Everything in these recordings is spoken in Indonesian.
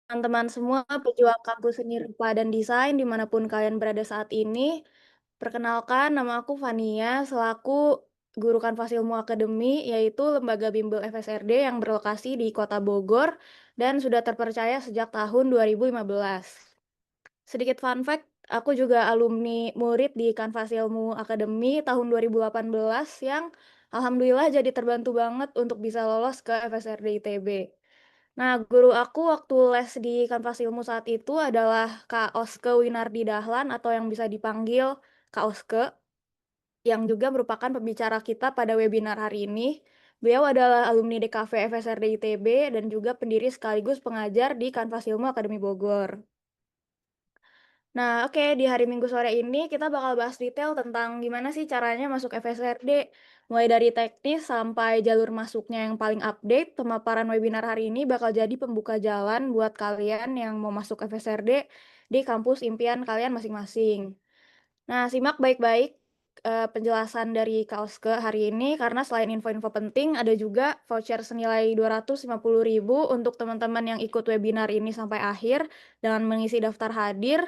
Teman-teman semua, pejuang kampus seni rupa dan desain dimanapun kalian berada saat ini. Perkenalkan, nama aku Fania, selaku guru Kanvas Ilmu Akademi, yaitu lembaga bimbel FSRD yang berlokasi di Kota Bogor dan sudah terpercaya sejak tahun 2015. Sedikit fun fact, aku juga alumni murid di Kanvas Ilmu Akademi tahun 2018 yang alhamdulillah jadi terbantu banget untuk bisa lolos ke FSRD ITB. Nah, guru aku waktu les di Kanvas Ilmu saat itu adalah Kak Oske Winardi Dahlan atau yang bisa dipanggil Kak Oske, yang juga merupakan pembicara kita pada webinar hari ini. Beliau adalah alumni DKV FSRD ITB dan juga pendiri sekaligus pengajar di Kanvas Ilmu Akademi Bogor. Nah, oke, di hari Minggu sore ini kita bakal bahas detail tentang gimana sih caranya masuk FSRD. Mulai dari teknis sampai jalur masuknya yang paling update, pemaparan webinar hari ini bakal jadi pembuka jalan buat kalian yang mau masuk FSRD di kampus impian kalian masing-masing. Nah, simak baik-baik penjelasan dari Kak Oske hari ini karena selain info-info penting, ada juga voucher senilai 250.000 untuk teman-teman yang ikut webinar ini sampai akhir dengan mengisi daftar hadir.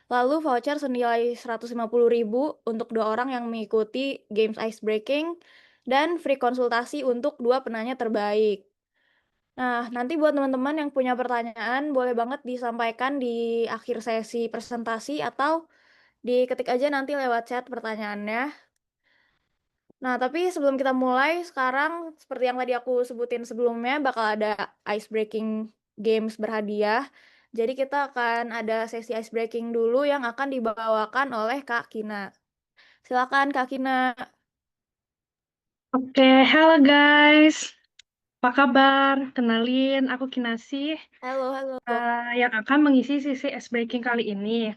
Lalu voucher senilai 150.000 untuk 2 orang yang mengikuti games ice breaking dan free konsultasi untuk 2 penanya terbaik. Nah, nanti buat teman-teman yang punya pertanyaan boleh banget disampaikan di akhir sesi presentasi atau diketik aja nanti lewat chat pertanyaannya. Nah, tapi sebelum kita mulai, sekarang seperti yang tadi aku sebutin sebelumnya, bakal ada ice breaking games berhadiah. Jadi kita akan ada sesi ice breaking dulu yang akan dibawakan oleh Kak Kina. Silakan Kak Kina. Oke, halo guys. Apa kabar? Kenalin, aku Kinasi Halo, halo. yang akan mengisi sesi ice breaking kali ini.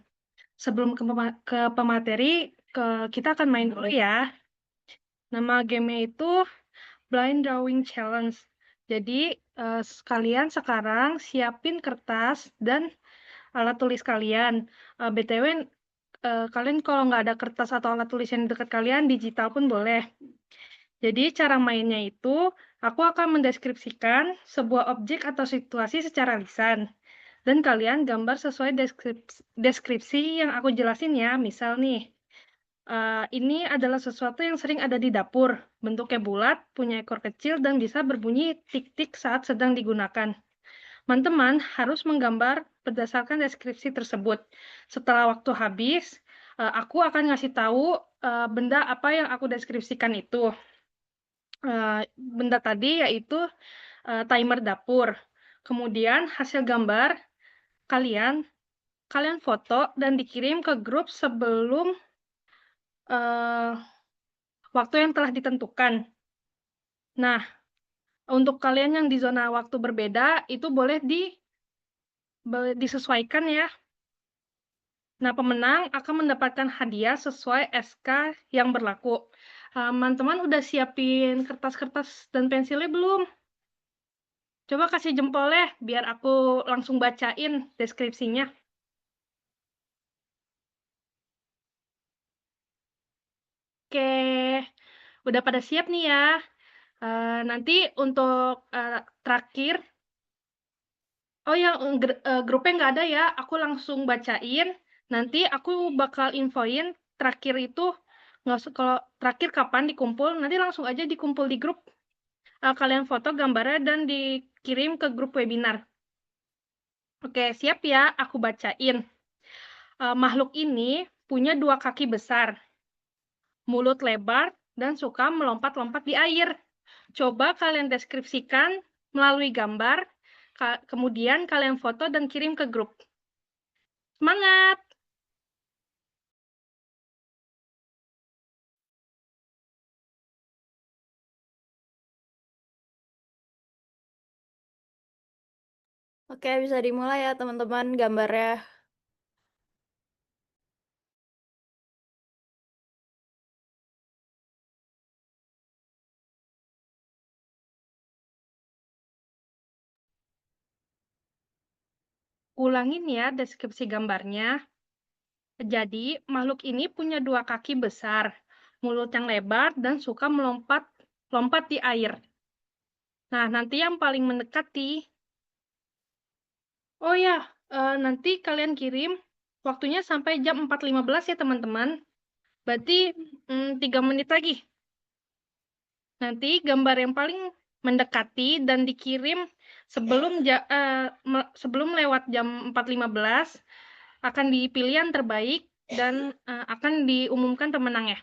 Sebelum ke pemateri, kita akan main dulu ya. Nama gamenya itu Blind Drawing Challenge. Jadi, sekalian sekarang siapin kertas dan alat tulis kalian. BTW, kalian kalau nggak ada kertas atau alat tulis yang dekat kalian, digital pun boleh. Jadi cara mainnya itu, aku akan mendeskripsikan sebuah objek atau situasi secara lisan. Dan kalian gambar sesuai deskripsi yang aku jelasin ya. Misal nih, ini adalah sesuatu yang sering ada di dapur. Bentuknya bulat, punya ekor kecil, dan bisa berbunyi tik-tik saat sedang digunakan. Teman-teman harus menggambar berdasarkan deskripsi tersebut. Setelah waktu habis, aku akan ngasih tahu benda apa yang aku deskripsikan itu. Benda tadi yaitu timer dapur. Kemudian hasil gambar kalian foto dan dikirim ke grup sebelum waktu yang telah ditentukan. Nah, untuk kalian yang di zona waktu berbeda itu boleh disesuaikan ya. Nah, pemenang akan mendapatkan hadiah sesuai SK yang berlaku. Teman-teman udah siapin kertas-kertas dan pensilnya belum? Coba kasih jempol ya, biar aku langsung bacain deskripsinya. Oke, udah pada siap nih ya. Nanti untuk terakhir, oh ya, grupnya nggak ada ya, aku langsung bacain. Nanti aku bakal infoin terakhir itu, nggak kalau terakhir kapan dikumpul, nanti langsung aja dikumpul di grup. Kalian foto gambarnya dan dikirim ke grup webinar. Oke, siap ya, aku bacain. Makhluk ini punya 2 kaki besar, mulut lebar, dan suka melompat-lompat di air. Coba kalian deskripsikan melalui gambar, kemudian kalian foto dan kirim ke grup. Semangat! Oke, bisa dimulai ya teman-teman gambarnya. Ulangin ya deskripsi gambarnya. Jadi, makhluk ini punya 2 kaki besar, mulut yang lebar, dan suka melompat di air. Nah, nanti yang paling mendekati. Oh ya, nanti kalian kirim waktunya sampai jam 4.15 ya teman-teman. Berarti 3 menit lagi. Nanti gambar yang paling mendekati dan dikirim sebelum lewat jam 4.15 akan dipilih yang terbaik dan akan diumumkan pemenangnya.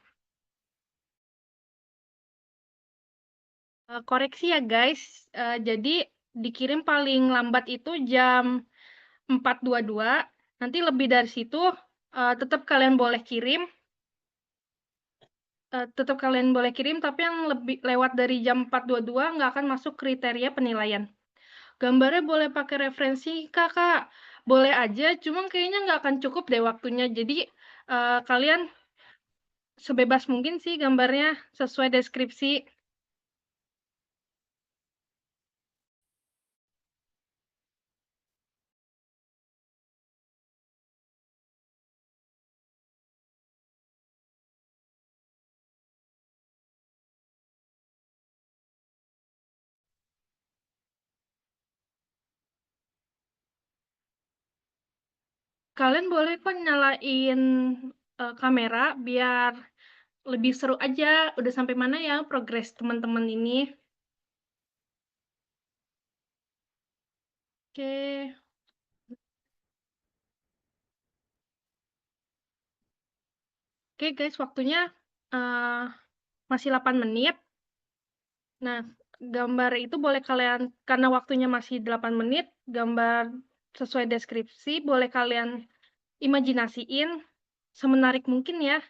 Koreksi ya guys, jadi dikirim paling lambat itu jam 4.22. Nanti lebih dari situ tetap kalian boleh kirim. Tapi yang lebih lewat dari jam 4.22 nggak akan masuk kriteria penilaian. Gambarnya boleh pakai referensi kakak, boleh aja, cuma kayaknya nggak akan cukup deh waktunya. Jadi kalian sebebas mungkin sih gambarnya sesuai deskripsi. Kalian boleh kok nyalain kamera biar lebih seru aja. Udah sampai mana ya progres teman-teman ini? Oke, oke guys, waktunya uh, masih 8 menit. Nah, gambar itu boleh kalian, karena waktunya masih 8 menit, gambar sesuai deskripsi, boleh kalian imajinasiin semenarik mungkin ya.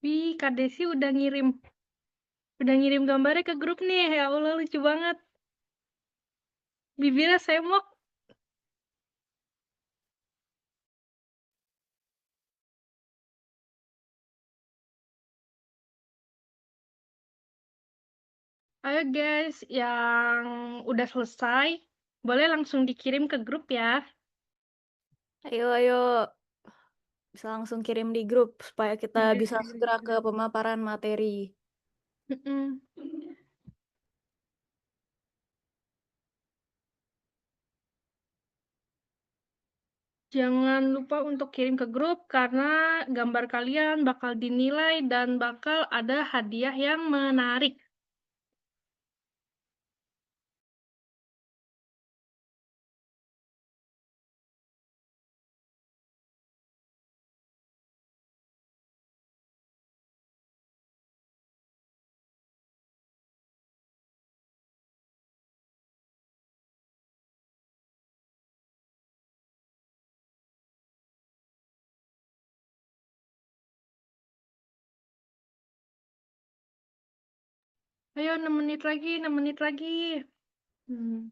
Wih, Kak Desi udah ngirim gambarnya ke grup nih. Ya Allah, lucu banget. Bibirnya semok. Ayo guys, yang udah selesai, boleh langsung dikirim ke grup ya. Ayo, ayo, bisa langsung kirim di grup supaya kita bisa segera ke pemaparan materi. Mm-mm. Jangan lupa untuk kirim ke grup karena gambar kalian bakal dinilai dan bakal ada hadiah yang menarik. Ayo 6 menit lagi, 6 menit lagi. Hmm.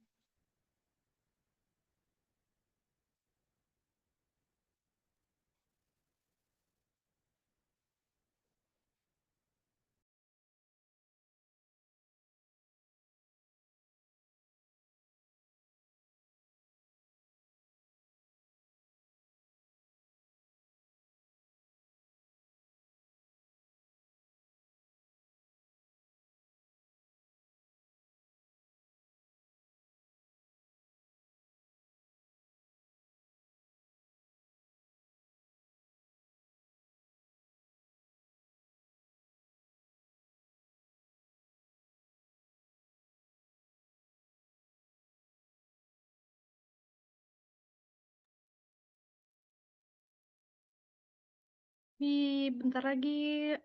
Bentar lagi,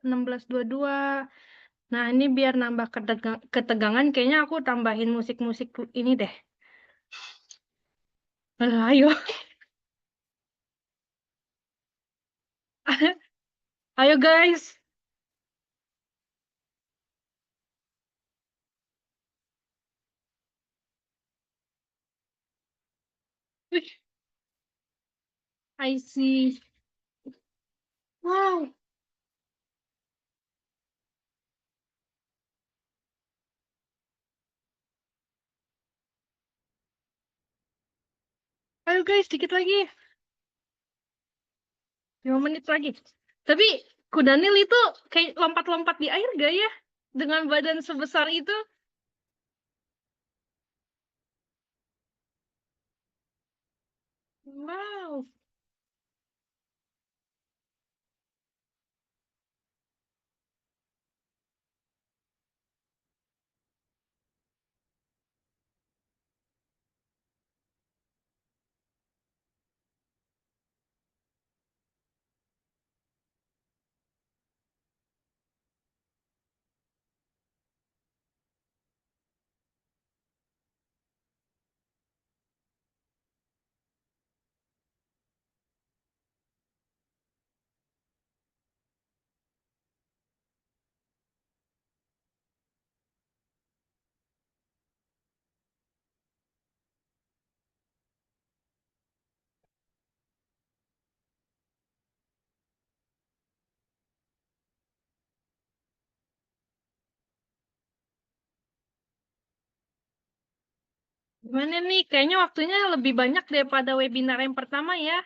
16.22. Nah, ini biar nambah ketegangan, kayaknya aku tambahin musik-musik ini deh. Ayo, ayo guys. Wih, I see. Wow. Ayo guys, dikit lagi. 5 menit lagi. Tapi kuda Nil itu kayak lompat-lompat di air gak ya? Dengan badan sebesar itu. Wow. Gimana nih? Kayaknya waktunya lebih banyak daripada webinar yang pertama ya.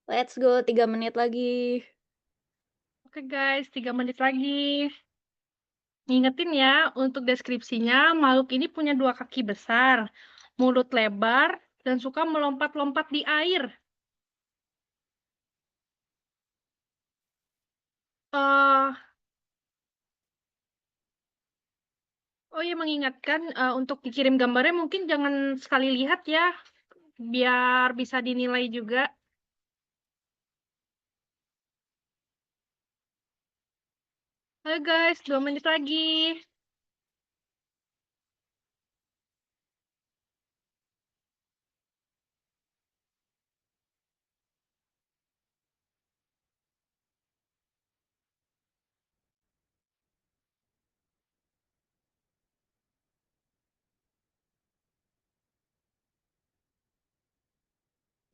Let's go, 3 menit lagi. Oke guys, 3 menit lagi. Ngingetin ya, untuk deskripsinya, makhluk ini punya 2 kaki besar, mulut lebar, dan suka melompat-lompat di air. eh oh ya, mengingatkan untuk dikirim gambarnya mungkin jangan sekali lihat ya, biar bisa dinilai juga. Ayo guys, 2 menit lagi.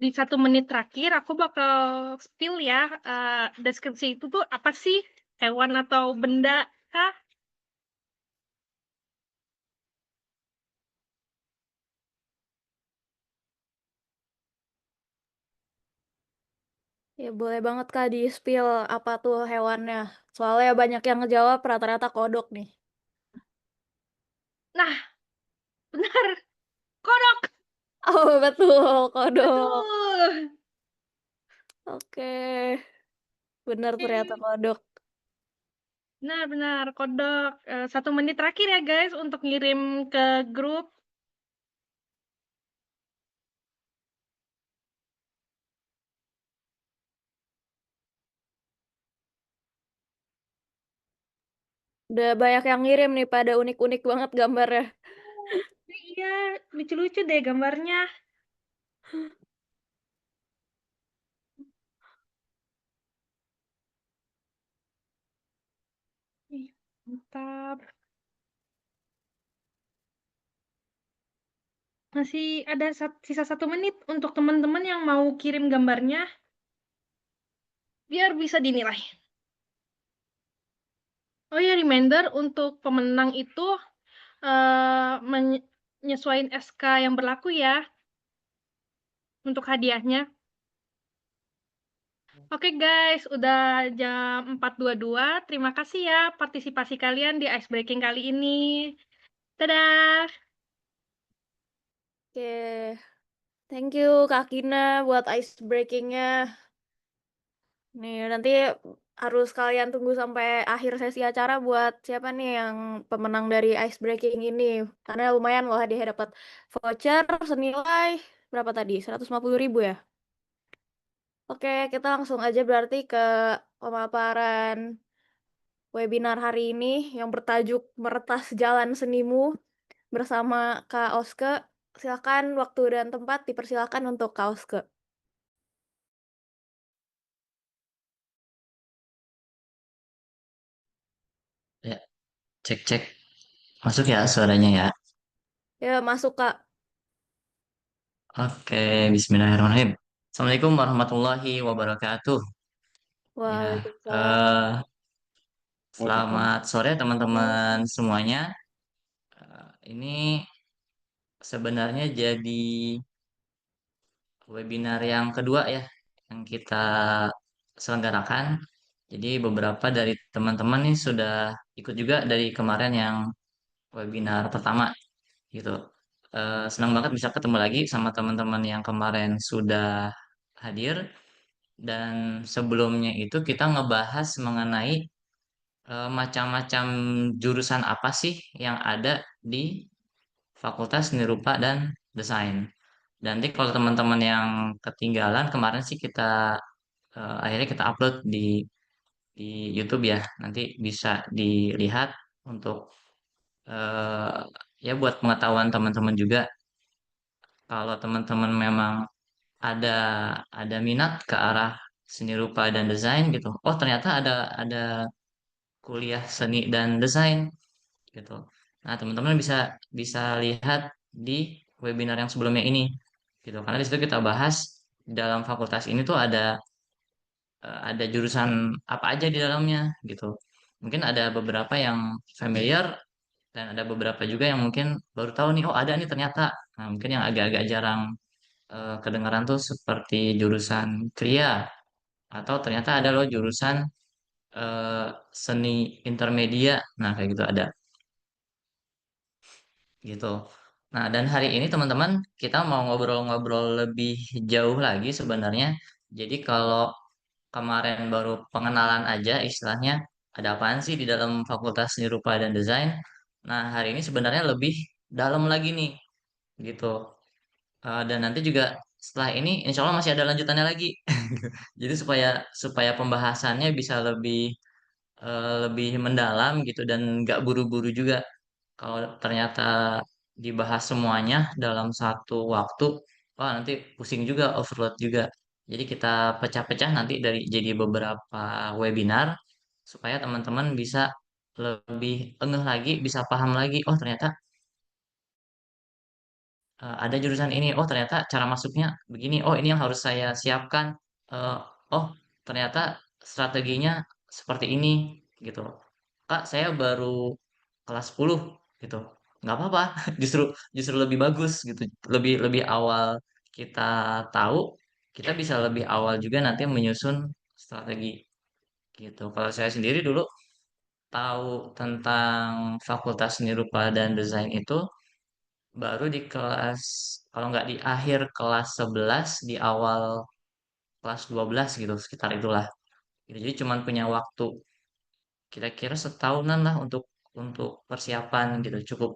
Di 1 menit terakhir aku bakal spill ya, deskripsi itu tuh apa sih? Hewan atau benda kah? Ya boleh banget Kak di-spill apa tuh hewannya. Soalnya banyak yang ngejawab rata-rata kodok nih. Nah, benar, kodok. Oh betul, kodok. Betul. Oke, bener ternyata Oke. kodok. Benar-benar kodok. 1 menit terakhir ya guys untuk ngirim ke grup. Udah banyak yang ngirim nih pada unik-unik banget gambarnya. Iya, lucu-lucu deh gambarnya. Ih, mantap. Masih ada sisa 1 menit untuk teman-teman yang mau kirim gambarnya, biar bisa dinilai. Oh ya, reminder untuk pemenang itu menyesuaikan SK yang berlaku ya untuk hadiahnya. Oke guys, udah jam 4.22. Terima kasih ya partisipasi kalian di ice breaking kali ini. Dadah! Oke, thank you Kak Kina buat ice breakingnya. Nih nanti harus kalian tunggu sampai akhir sesi acara buat siapa nih yang pemenang dari ice breaking ini. Karena lumayan loh dia dapat voucher senilai berapa tadi? 150.000 ya? Oke, kita langsung aja berarti ke pemaparan webinar hari ini yang bertajuk Meretas Jalan Senimu. bersama Kak Oske. Silakan waktu dan tempat dipersilakan untuk Kak Oske. Ya, cek cek. Masuk ya suaranya ya. Ya, masuk Kak. Oke, Bismillahirrahmanirrahim. Assalamualaikum warahmatullahi wabarakatuh. Ya, Waalaikumsalam. selamat sore teman-teman semuanya. Ini sebenarnya jadi webinar yang kedua ya yang kita selenggarakan. Jadi beberapa dari teman-teman nih sudah ikut juga dari kemarin yang webinar pertama gitu. Senang banget bisa ketemu lagi sama teman-teman yang kemarin sudah hadir. Dan sebelumnya itu kita ngebahas mengenai macam-macam jurusan apa sih yang ada di Fakultas Seni Rupa dan Desain. Dan nanti kalau teman-teman yang ketinggalan kemarin sih kita akhirnya kita upload di YouTube ya. Nanti bisa dilihat untuk eh, ya buat pengetahuan teman-teman juga. Kalau teman-teman memang ada ada minat ke arah seni rupa dan desain gitu. Oh, ternyata ada kuliah seni dan desain gitu. Nah, teman-teman bisa bisa lihat di webinar yang sebelumnya ini gitu. Karena di situ kita bahas dalam fakultas ini tuh ada jurusan apa aja di dalamnya gitu. Mungkin ada beberapa yang familiar dan ada beberapa juga yang mungkin baru tahu nih, oh ada nih ternyata. Nah, mungkin yang agak-agak jarang kedengaran tuh seperti jurusan Kria atau ternyata ada loh jurusan eh, seni intermedia. Nah, kayak gitu ada gitu. Nah, dan hari ini teman-teman kita mau ngobrol-ngobrol lebih jauh lagi sebenarnya. Jadi kalau kemarin baru pengenalan aja istilahnya ada apaan sih di dalam Fakultas Seni Rupa dan Desain. Nah, hari ini sebenarnya lebih dalam lagi nih gitu. Dan nanti juga setelah ini insya Allah masih ada lanjutannya lagi. Jadi supaya supaya pembahasannya bisa lebih mendalam gitu dan nggak buru-buru juga. Kalau ternyata dibahas semuanya dalam satu waktu, wah nanti pusing juga, overload juga. Jadi kita pecah-pecah nanti dari jadi beberapa webinar supaya teman-teman bisa lebih engeh lagi, bisa paham lagi. Oh ternyata ada jurusan ini. Oh ternyata cara masuknya begini. Oh ini yang harus saya siapkan. Eh, oh ternyata strateginya seperti ini gitu. Kak, saya baru kelas 10 gitu. Nggak apa-apa, justru justru lebih bagus gitu. Lebih lebih awal kita tahu, kita bisa lebih awal juga nanti menyusun strategi gitu. Kalau saya sendiri dulu tahu tentang Fakultas Seni Rupa dan Desain itu baru di kelas, kalau nggak di akhir kelas 11 di awal kelas 12 gitu, sekitar itulah. Gitu. Jadi cuman punya waktu kira-kira setahunan lah untuk persiapan gitu. Cukup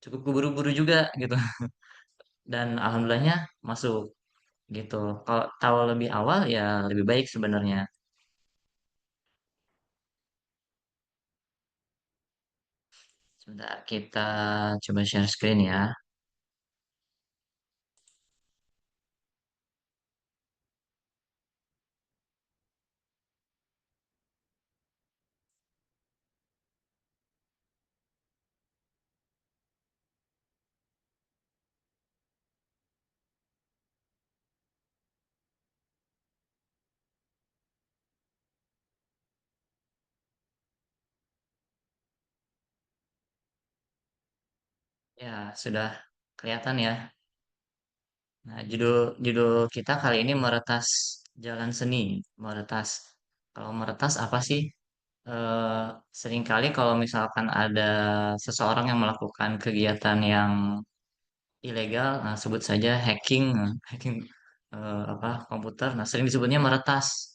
cukup keburu-buru juga gitu. Dan alhamdulillahnya masuk gitu. Kalau tahu lebih awal ya lebih baik sebenarnya. Sebentar kita coba share screen ya. Ya, sudah kelihatan ya. Nah, judul judul kita kali ini Meretas Jalan Seni. Meretas. Kalau meretas apa sih? Eh, Seringkali kalau misalkan ada seseorang yang melakukan kegiatan yang ilegal, nah, sebut saja hacking, hacking apa komputer. Nah, sering disebutnya meretas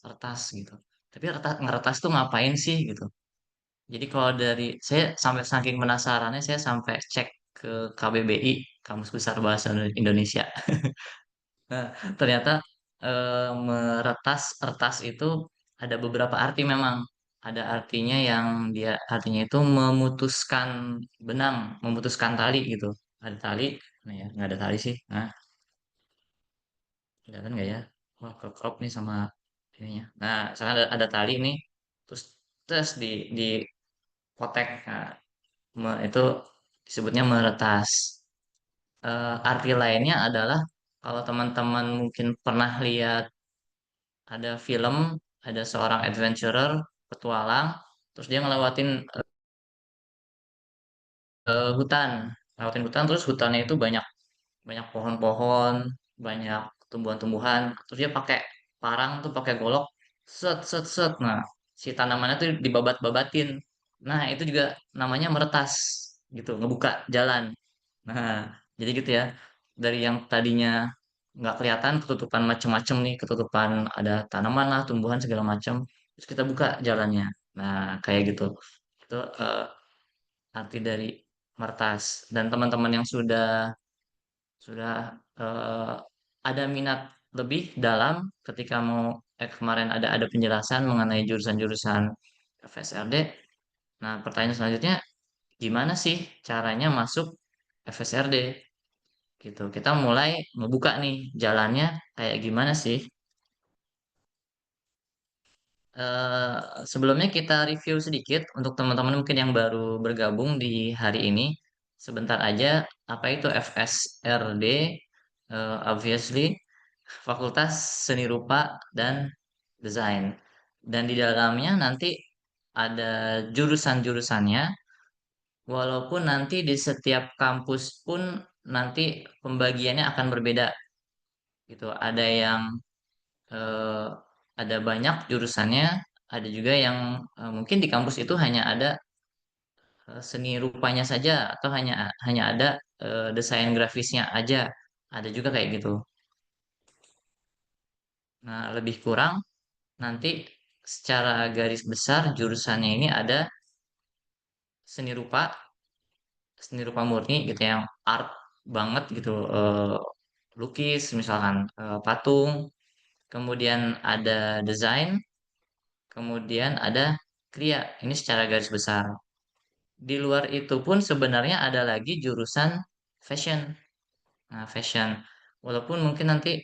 gitu. Tapi ngeretas tuh ngapain sih gitu? Jadi kalau dari saya sampai saking penasarannya saya sampai cek ke KBBI, Kamus Besar Bahasa Indonesia. Nah, ternyata meretas, retas itu ada beberapa arti memang. ada artinya yang dia artinya itu memutuskan benang, memutuskan tali gitu. Ada tali, nah ya nggak ada tali sih. Nah, kelihatan nggak ya? Wah, ke crop nih sama ininya. Nah, misalkan ada tali nih, terus terus di kotek. Nah, itu disebutnya meretas. Arti lainnya adalah kalau teman-teman mungkin pernah lihat ada film, ada seorang adventurer petualang, terus dia ngelewatin hutan, lewatin hutan, terus hutannya itu banyak banyak pohon-pohon, banyak tumbuhan-tumbuhan, terus dia pakai parang tuh pakai golok, set set set, nah si tanamannya tuh dibabat-babatin, nah itu juga namanya meretas gitu, ngebuka jalan. Nah, jadi gitu ya. Dari yang tadinya nggak kelihatan ketutupan macem-macem nih, ketutupan ada tanaman lah, tumbuhan segala macam, terus kita buka jalannya. Nah, kayak gitu. Itu arti dari mertas. Dan teman-teman yang sudah ada minat lebih dalam ketika mau kemarin ada penjelasan mengenai jurusan-jurusan FSRD. Nah, pertanyaan selanjutnya, gimana sih caranya masuk FSRD? Gitu. Kita mulai ngebuka nih jalannya kayak gimana sih? Eh, Sebelumnya kita review sedikit untuk teman-teman mungkin yang baru bergabung di hari ini. Sebentar aja, apa itu FSRD? Obviously, Fakultas Seni Rupa dan Desain. Dan di dalamnya nanti ada jurusan-jurusannya, walaupun nanti di setiap kampus pun nanti pembagiannya akan berbeda gitu. Eh, ada banyak jurusannya, ada juga yang mungkin di kampus itu hanya ada seni rupanya saja atau hanya hanya ada desain grafisnya aja. Ada juga kayak gitu. Nah, lebih kurang nanti secara garis besar jurusannya ini ada seni rupa, seni rupa murni gitu yang art banget gitu, lukis misalkan, patung, kemudian ada desain, kemudian ada kriya. Ini secara garis besar. Di luar itu pun sebenarnya ada lagi jurusan fashion. Nah, fashion. Walaupun mungkin nanti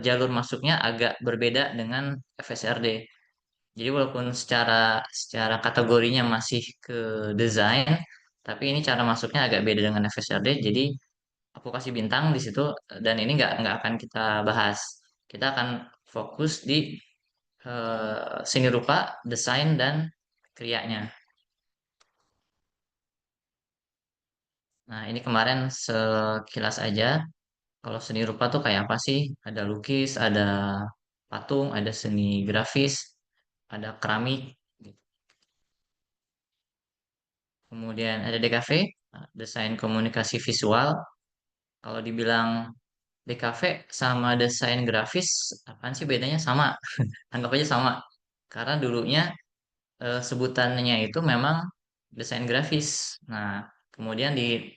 jalur masuknya agak berbeda dengan FSRD. Jadi walaupun secara secara kategorinya masih ke desain, tapi ini cara masuknya agak beda dengan FSRD. Jadi aku kasih bintang di situ, dan ini nggak akan kita bahas. Kita akan fokus di seni rupa, desain dan krianya. Nah, ini kemarin sekilas aja. Kalau seni rupa tuh kayak apa sih? Ada lukis, ada patung, ada seni grafis, ada keramik, gitu. Kemudian ada DKV, desain komunikasi visual. Kalau dibilang DKV sama desain grafis, apaan sih bedanya? Sama, anggap aja sama. Karena dulunya sebutannya itu memang desain grafis. Nah, kemudian di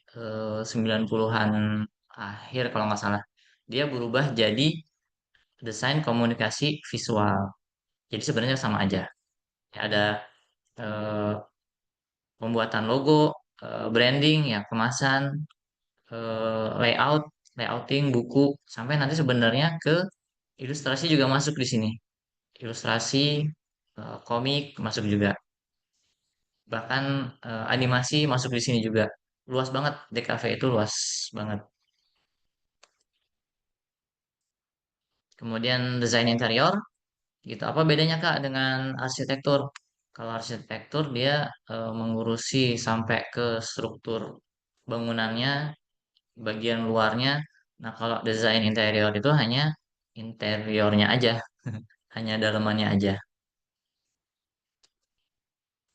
90-an akhir kalau nggak salah, dia berubah jadi desain komunikasi visual. Jadi sebenarnya sama aja. Ya, ada eh, pembuatan logo, branding, ya kemasan, layout, layouting, buku, sampai nanti sebenarnya ke ilustrasi juga masuk di sini. Ilustrasi, komik masuk juga. Bahkan animasi masuk di sini juga. Luas banget, DKV itu luas banget. Kemudian desain interior, gitu. Apa bedanya Kak dengan arsitektur? Kalau arsitektur dia mengurusi sampai ke struktur bangunannya, bagian luarnya. Nah, kalau desain interior itu hanya interiornya aja, hanya dalamannya aja.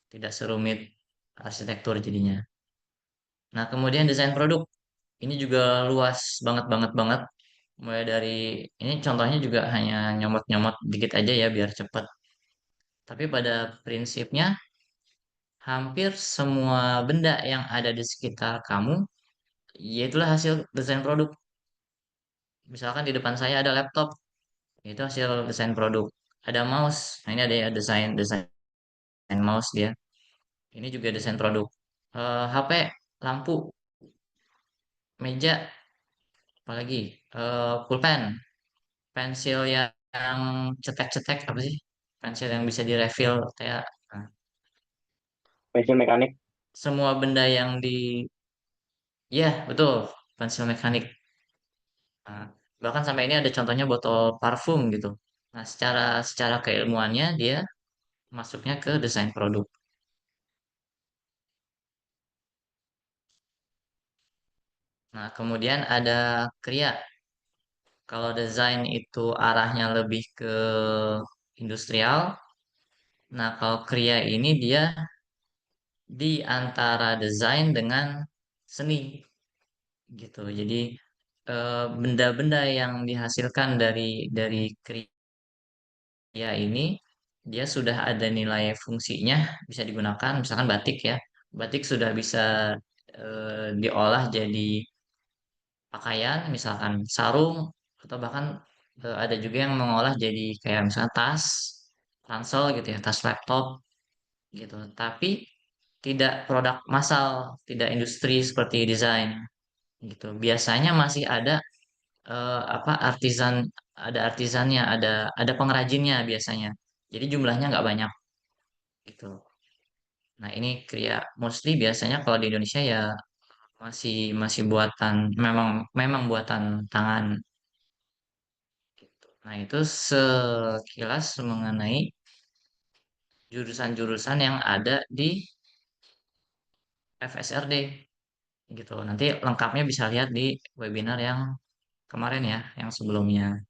Tidak serumit arsitektur jadinya. Nah, kemudian desain produk. Ini juga luas banget banget banget. Mulai dari ini contohnya juga hanya nyomot-nyomot dikit aja ya biar cepat. Tapi pada prinsipnya hampir semua benda yang ada di sekitar kamu, yaitulah hasil desain produk. Misalkan di depan saya ada laptop, itu hasil desain produk. Ada mouse, nah ini ada ya desain desain. mouse dia. Ini juga desain produk. HP, lampu, meja, apalagi pulpen, pensil yang cetek-cetek apa sih? Pensil yang bisa direfill kayak nah, Pensil mekanik. semua benda yang ya betul, pensil mekanik. Nah, bahkan sampai ini ada contohnya botol parfum gitu. Nah, secara secara keilmuannya dia masuknya ke desain produk. Nah, kemudian ada Kria. Kalau desain itu arahnya lebih ke industrial. Nah, kalau Kria ini dia di antara desain dengan seni gitu. Jadi benda-benda yang dihasilkan dari Kria ini dia sudah ada nilai fungsinya bisa digunakan. Misalkan batik ya, batik sudah bisa diolah jadi pakaian, misalkan sarung atau bahkan ada juga yang mengolah jadi kayak misalnya tas, ransel gitu ya, tas laptop gitu. Tapi tidak produk massal, tidak industri seperti desain gitu. Biasanya masih ada apa artisannya, ada pengrajinnya biasanya. Jadi jumlahnya nggak banyak gitu. Nah, ini Kria mostly biasanya kalau di Indonesia ya masih masih buatan memang memang buatan tangan gitu. Nah, itu sekilas mengenai jurusan-jurusan yang ada di FSRD gitu. Nanti lengkapnya bisa lihat di webinar yang kemarin ya, yang sebelumnya.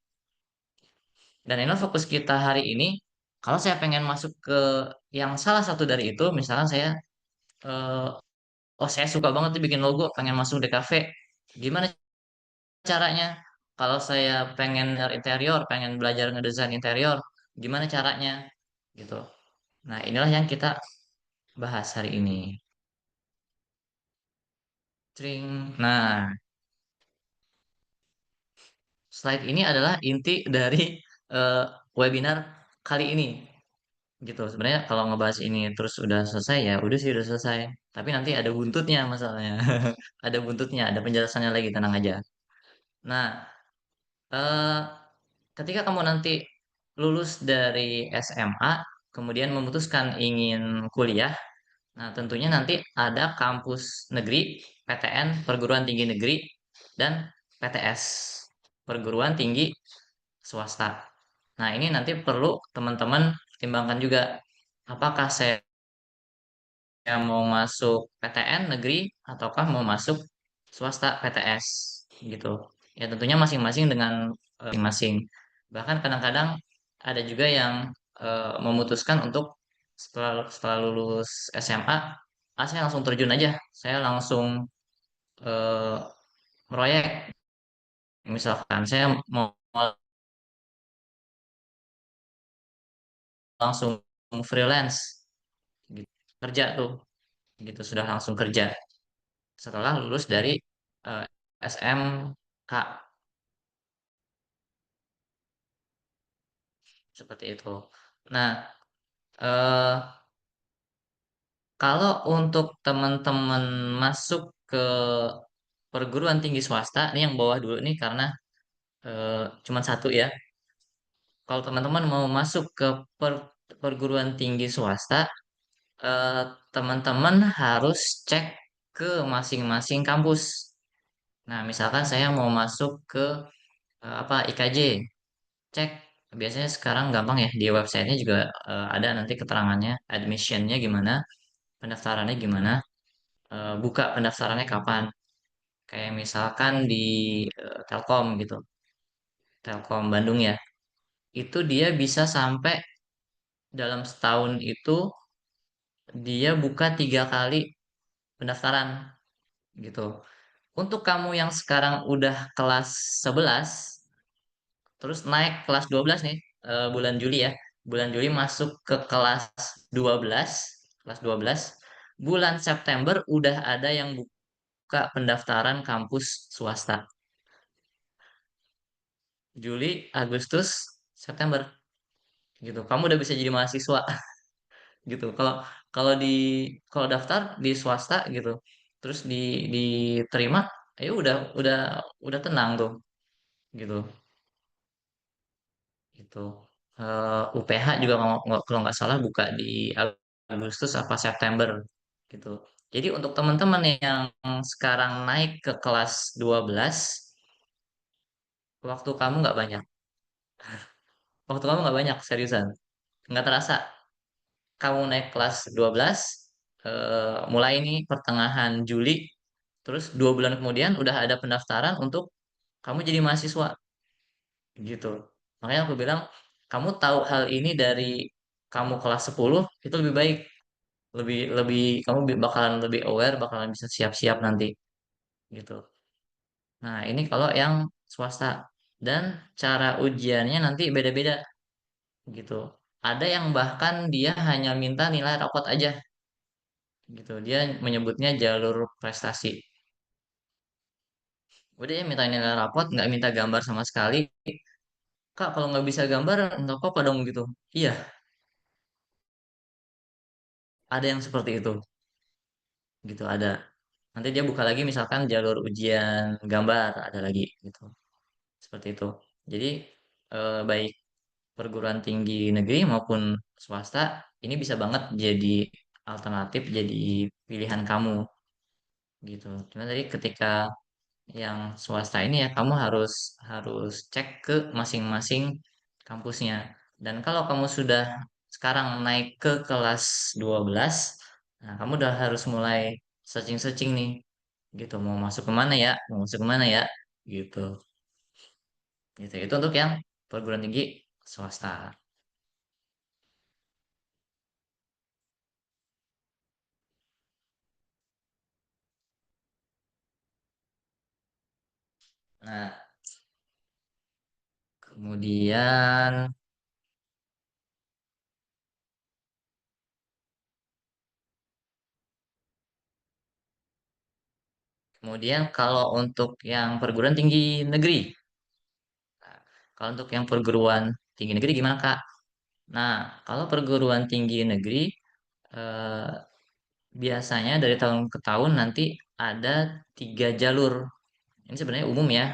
Dan ini fokus kita hari ini, kalau saya pengen masuk ke yang salah satu dari itu, misalnya saya, eh, oh saya suka banget tuh bikin logo, pengen masuk DKV, gimana caranya? Kalau saya pengen interior, pengen belajar ngedesain interior, gimana caranya? Gitu. Nah, inilah yang kita bahas hari ini. Tring. Nah, slide ini adalah inti dari eh, webinar kali ini. Gitu. Sebenarnya kalau ngebahas ini terus udah selesai ya, udah sih udah selesai. Tapi nanti ada buntutnya masalahnya. Ada buntutnya, ada penjelasannya lagi, tenang aja. Nah, eh, ketika kamu nanti lulus dari SMA, kemudian memutuskan ingin kuliah, nah tentunya nanti ada kampus negeri, PTN, perguruan tinggi negeri, dan PTS, perguruan tinggi swasta. Nah, ini nanti perlu teman-teman pertimbangkan juga apakah saya mau masuk PTN negeri ataukah mau masuk swasta PTS gitu. Ya tentunya masing-masing dengan masing-masing. Bahkan kadang-kadang ada juga yang memutuskan untuk setelah lulus SMA, saya langsung terjun aja. Saya langsung eh, proyek. Misalkan saya mau langsung freelance gitu. Kerja tuh gitu sudah langsung kerja setelah lulus dari eh, SMK seperti itu. Nah, eh, kalau untuk teman-teman masuk ke perguruan tinggi swasta, ini yang bawah dulu nih karena cuma satu ya. Kalau teman-teman mau masuk ke perguruan tinggi swasta, eh, teman-teman harus cek ke masing-masing kampus. Nah, misalkan saya mau masuk ke apa IKJ, cek biasanya sekarang gampang ya di websitenya juga ada nanti keterangannya admissionnya gimana pendaftarannya gimana buka pendaftarannya kapan kayak misalkan di Telkom gitu Telkom Bandung ya itu dia bisa sampai dalam setahun itu dia buka 3 kali pendaftaran gitu untuk kamu yang sekarang udah kelas 11 terus naik kelas 12 nih bulan Juli ya. Bulan Juli masuk ke kelas 12, kelas 12. Bulan September udah ada yang buka pendaftaran kampus swasta. Juli, Agustus, September gitu. Kamu udah bisa jadi mahasiswa. gitu. Kalau kalau di kalau daftar di swasta gitu, terus diterima, ya udah tenang tuh gitu. Gitu. UPH juga kalau nggak salah buka di Agustus apa September gitu. Jadi untuk teman-teman yang sekarang naik ke kelas 12, waktu kamu nggak banyak. Waktu kamu nggak banyak, seriusan. Nggak terasa. Kamu naik kelas 12, mulai ini pertengahan Juli, terus 2 bulan kemudian udah ada pendaftaran untuk kamu jadi mahasiswa gitu. Makanya aku bilang, kamu tahu hal ini dari kamu kelas 10 itu lebih baik, lebih lebih kamu bakalan lebih aware, bakalan bisa siap-siap nanti gitu. Nah, ini kalau yang swasta, dan cara ujiannya nanti beda-beda gitu. Ada yang bahkan dia hanya minta nilai rapot aja gitu. Dia menyebutnya jalur prestasi. Udah ya minta nilai rapot, nggak minta gambar sama sekali. Kak, kalau nggak bisa gambar, nggak apa-apa dong gitu. Iya, ada yang seperti itu gitu, ada. Nanti dia buka lagi misalkan jalur ujian gambar, ada lagi gitu. Seperti itu. Jadi baik perguruan tinggi negeri maupun swasta ini bisa banget jadi alternatif, jadi pilihan kamu gitu. Cuma tadi ketika yang swasta ini ya kamu harus harus cek ke masing-masing kampusnya. Dan kalau kamu sudah sekarang naik ke kelas 12, nah kamu udah harus mulai searching-searching nih gitu, mau masuk kemana ya, mau masuk kemana ya gitu. Gitu itu untuk yang perguruan tinggi swasta. Nah, kemudian kemudian kalau untuk yang perguruan tinggi negeri, nah, kalau untuk yang perguruan tinggi negeri gimana Kak? Nah, kalau perguruan tinggi negeri eh, biasanya dari tahun ke tahun nanti ada 3 jalur. Ini sebenarnya umum ya.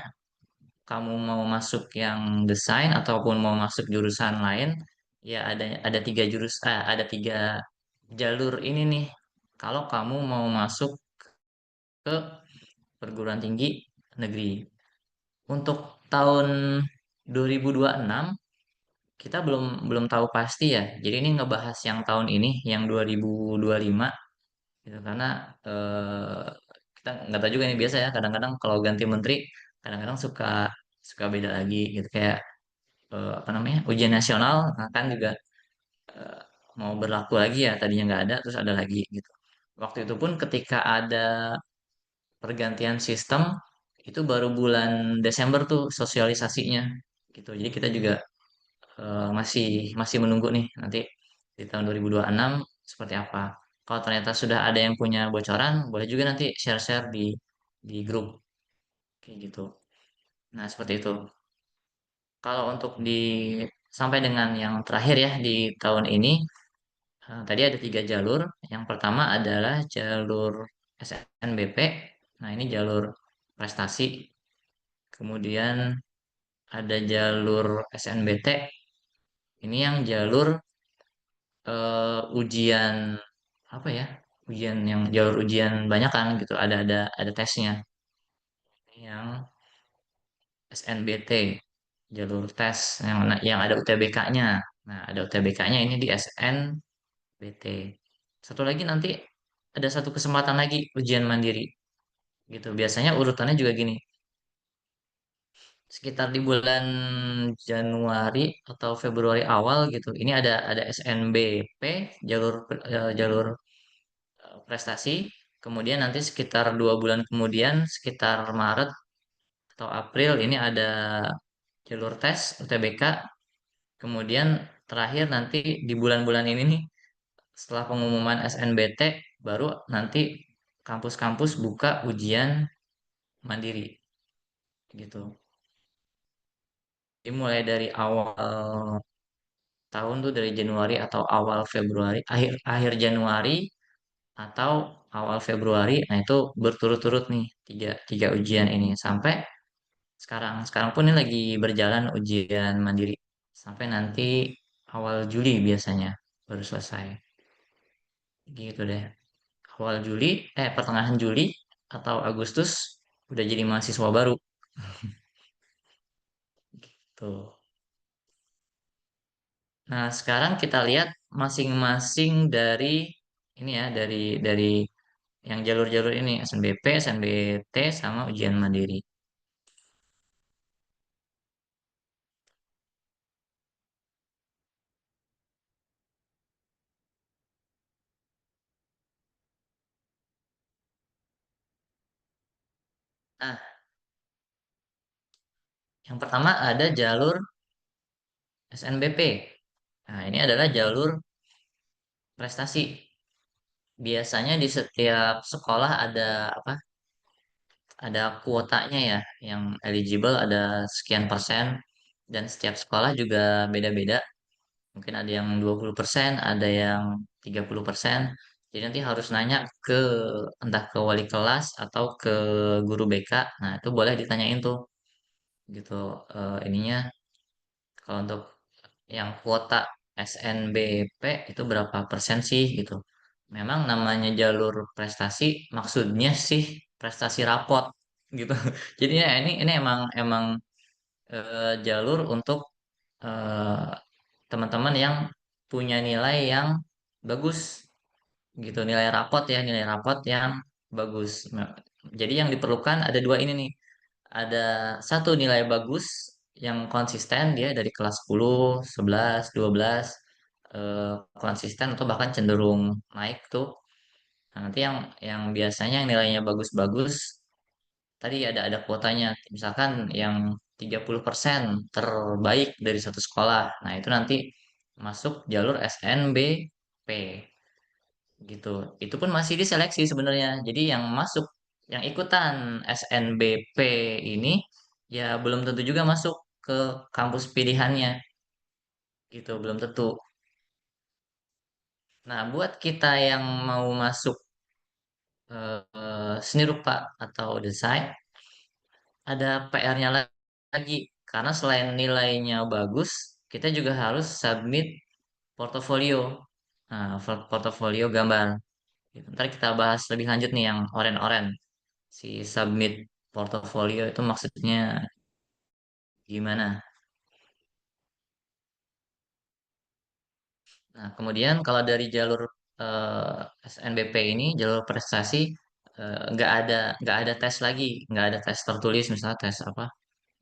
Kamu mau masuk yang desain ataupun mau masuk jurusan lain, ya ada 3 jurus, ada 3 jalur ini nih. Kalau kamu mau masuk ke perguruan tinggi negeri, untuk tahun 2026 kita belum belum tahu pasti ya. Jadi ini ngebahas yang tahun ini, yang 2025 gitu. Karena eh, kita nggak tahu juga nih, biasa ya. Kadang-kadang kalau ganti menteri, kadang-kadang suka suka beda lagi gitu. Kayak apa namanya, ujian nasional, nah kan juga eh, mau berlaku lagi ya. Tadinya nggak ada, terus ada lagi gitu. Waktu itu pun ketika ada pergantian sistem, itu baru bulan Desember tuh sosialisasinya gitu. Jadi kita juga masih masih menunggu nih nanti di tahun 2026 seperti apa. Kalau ternyata sudah ada yang punya bocoran, boleh juga nanti share-share di grup kayak gitu. Nah, seperti itu. Kalau untuk sampai dengan yang terakhir ya di tahun ini, tadi ada 3 jalur. Yang pertama adalah jalur SNBP. Nah, ini jalur prestasi. Kemudian ada jalur SNBT. Ini yang jalur ujian apa ya, ujian yang jalur ujian banyak kan gitu, ada tesnya. Ini yang SNBT, jalur tes yang ada UTBK-nya. Nah, ada UTBK-nya ini di SNBT. Satu lagi nanti ada satu kesempatan lagi ujian mandiri gitu. Biasanya urutannya juga gini, sekitar di bulan Januari atau Februari awal gitu. Ini ada SNBP, jalur prestasi. Kemudian nanti sekitar 2 bulan kemudian, sekitar Maret atau April, ini ada jalur tes UTBK. Kemudian terakhir nanti di bulan-bulan ini nih, setelah pengumuman SNBT, baru nanti kampus-kampus buka ujian mandiri gitu. Jadi mulai dari awal tahun tuh dari Januari atau awal Februari, akhir akhir Januari atau awal Februari. Nah, itu berturut-turut nih tiga tiga ujian ini sampai sekarang. Sekarang pun ini lagi berjalan ujian mandiri sampai nanti awal Juli biasanya baru selesai. Gitu deh. Awal Juli, pertengahan Juli atau Agustus udah jadi mahasiswa baru. Tuh. Nah, sekarang kita lihat masing-masing dari ini ya, dari yang jalur-jalur ini SNBP, SNBT sama ujian mandiri. Nah, yang pertama ada jalur SNBP. Nah, ini adalah jalur prestasi. Biasanya di setiap sekolah ada apa? Ada kuotanya ya, yang eligible ada sekian persen dan setiap sekolah juga beda-beda. Mungkin ada yang 20%, ada yang 30%. Jadi nanti harus nanya ke entah ke wali kelas atau ke guru BK. Nah, itu boleh ditanyain tuh gitu ininya kalau untuk yang kuota SNBP itu berapa persen sih gitu. Memang namanya jalur prestasi maksudnya sih prestasi rapot gitu. Jadi ya ini emang emang jalur untuk eh, teman-teman yang punya nilai yang bagus gitu, nilai rapot yang bagus. Nah, jadi yang diperlukan ada dua ini nih. Ada satu nilai bagus yang konsisten dia dari kelas 10, 11, 12 konsisten atau bahkan cenderung naik tuh. Nah, nanti yang biasanya yang nilainya bagus-bagus tadi ada kuotanya. Misalkan yang 30% terbaik dari satu sekolah. Nah, itu nanti masuk jalur SNBP gitu. Itu pun masih diseleksi sebenarnya. Jadi yang masuk, yang ikutan SNBP ini ya belum tentu juga masuk ke kampus pilihannya gitu, belum tentu. Nah, buat kita yang mau masuk seni rupa atau desain, ada PR-nya lagi. Karena selain nilainya bagus, kita juga harus submit portofolio. Nah, portofolio gambar. Gitu. Ntar kita bahas lebih lanjut nih yang oren-oren. Si submit portofolio itu maksudnya gimana? Nah, kemudian kalau dari jalur SNBP ini, jalur prestasi, nggak ada tes lagi, nggak ada tes tertulis, misalnya tes apa,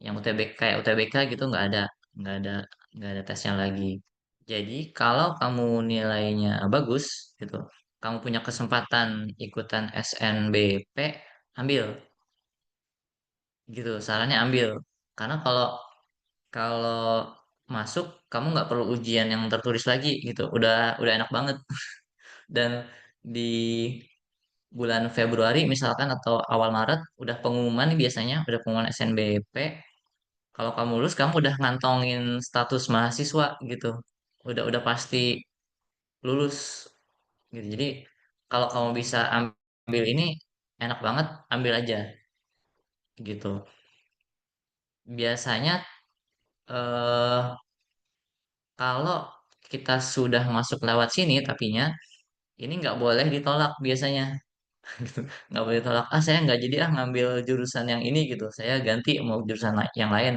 yang UTBK kayak UTBK gitu nggak ada, nggak ada tesnya lagi. Jadi kalau kamu nilainya bagus, gitu, kamu punya kesempatan ikutan SNBP, ambil, gitu. Sarannya ambil, karena kalau kalau masuk kamu nggak perlu ujian yang tertulis lagi gitu udah enak banget dan di bulan Februari misalkan atau awal Maret udah pengumuman nih biasanya udah pengumuman SNBP kalau kamu lulus kamu udah ngantongin status mahasiswa gitu udah pasti lulus gitu jadi kalau kamu bisa ambil ini enak banget ambil aja gitu biasanya eh kalau kita sudah masuk lewat sini tapinya ini nggak boleh ditolak biasanya gitu. Nggak boleh ditolak saya nggak jadi ngambil jurusan yang ini gitu saya ganti mau jurusan yang lain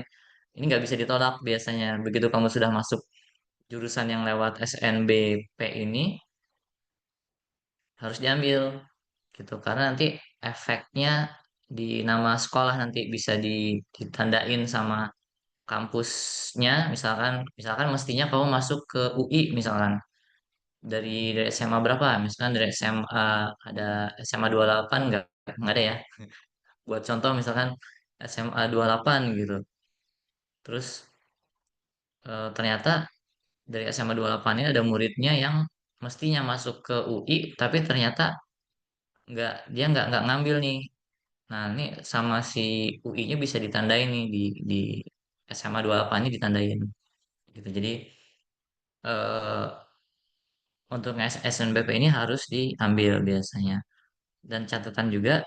ini nggak bisa ditolak biasanya begitu kamu sudah masuk jurusan yang lewat SNBP ini harus diambil gitu karena nanti efeknya di nama sekolah nanti bisa ditandain sama kampusnya misalkan misalkan mestinya kamu masuk ke UI misalkan dari SMA berapa? Misalkan dari SMA ada SMA 28 nggak ada ya. Buat contoh misalkan SMA 28 gitu. Terus ternyata dari SMA 28 ini ada muridnya yang mestinya masuk ke UI tapi ternyata dia nggak ngambil nih. Nah, ini sama si UI-nya bisa ditandain nih di SMA 28 ini ditandain gitu. Jadi eh, untuk SNBP ini harus diambil biasanya. Dan catatan juga,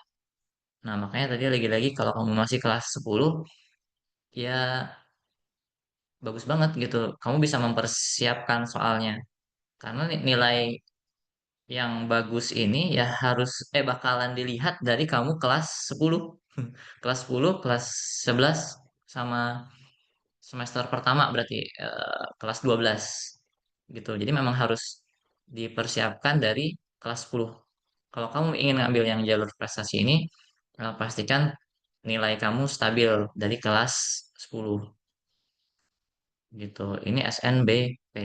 nah makanya tadi lagi-lagi kalau kamu masih kelas 10, ya bagus banget gitu. Kamu bisa mempersiapkan soalnya. Karena nilai yang bagus ini ya bakalan dilihat dari kamu kelas 10. Kelas 10, kelas 11 sama semester pertama berarti kelas 12 gitu. Jadi memang harus dipersiapkan dari kelas 10. Kalau kamu ingin ngambil yang jalur prestasi ini, pastikan nilai kamu stabil dari kelas 10 gitu. Ini SNBP.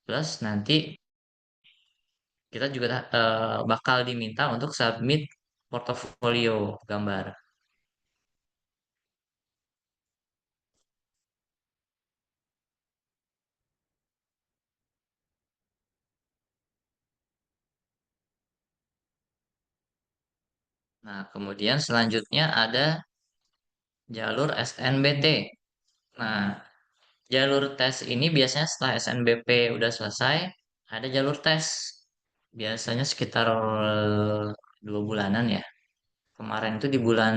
Plus nanti kita juga bakal diminta untuk submit portofolio gambar. Nah, kemudian selanjutnya ada jalur SNBT. Nah, jalur tes ini biasanya setelah SNBP udah selesai, ada jalur tes. Biasanya sekitar 2 bulanan ya. Kemarin itu di bulan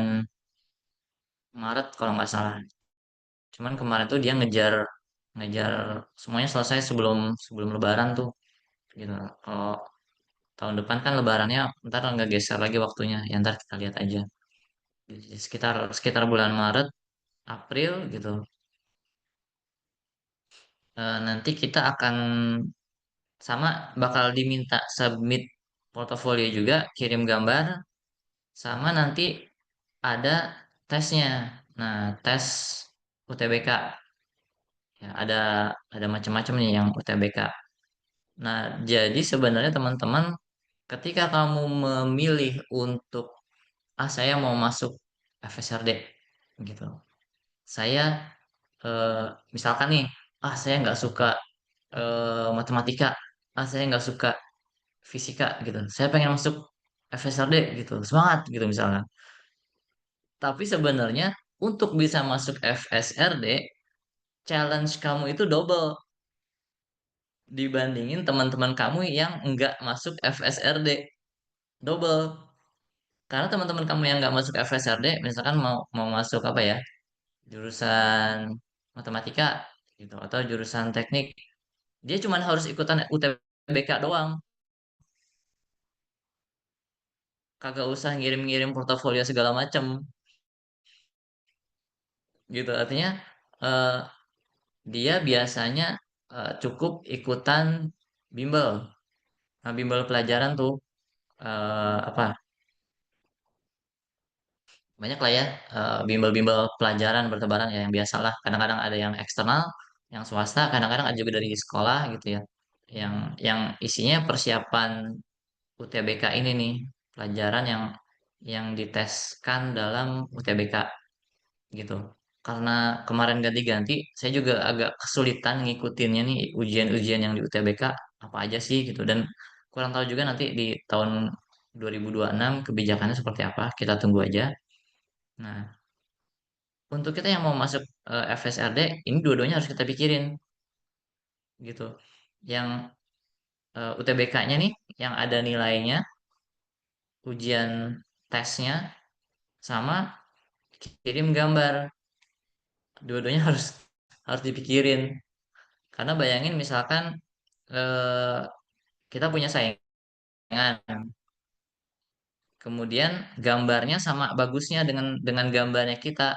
Maret kalau nggak salah. Cuman kemarin tuh dia ngejar ngejar semuanya selesai sebelum sebelum Lebaran tuh gitu. Kalau tahun depan kan Lebarannya ntar nggak geser lagi waktunya. Ya ntar kita lihat aja. Jadi sekitar sekitar bulan Maret, April gitu. Nanti kita akan sama bakal diminta submit portofolio juga, kirim gambar, sama nanti ada tesnya. Nah, tes UTBK ya ada macam-macam nih yang UTBK. Nah, jadi sebenarnya teman-teman ketika kamu memilih untuk saya mau masuk FSRD gitu. Saya eh, misalkan nih, saya nggak suka matematika, saya nggak suka fisika gitu. Saya pengen masuk FSRD gitu, semangat gitu misalnya. Tapi sebenarnya untuk bisa masuk FSRD, challenge kamu itu double dibandingin teman-teman kamu yang nggak masuk FSRD. Double. Karena teman-teman kamu yang nggak masuk FSRD, misalkan mau mau masuk apa ya, jurusan matematika gitu atau jurusan teknik, dia cuma harus ikutan UTBK doang, kagak usah ngirim-ngirim portofolio segala macem gitu. Artinya eh, dia biasanya cukup ikutan bimbel. Nah, bimbel pelajaran tuh apa? Banyak lah ya bimbel-bimbel pelajaran bertebaran ya yang biasalah. Kadang-kadang ada yang eksternal, yang swasta, kadang-kadang ada juga dari sekolah gitu ya. Yang isinya persiapan UTBK ini nih, pelajaran yang diteskan dalam UTBK gitu. Karena kemarin ganti-ganti, saya juga agak kesulitan ngikutinnya nih ujian-ujian yang di UTBK apa aja sih gitu dan kurang tahu juga nanti di tahun 2026 kebijakannya seperti apa. Kita tunggu aja. Nah, untuk kita yang mau masuk FSRD, ini dua-duanya harus kita pikirin gitu. Yang UTBK-nya nih, yang ada nilainya, ujian tesnya, sama kirim gambar. Dua-duanya harus harus dipikirin. Karena bayangin misalkan eh, kita punya saingan, kemudian gambarnya sama bagusnya dengan gambarnya kita,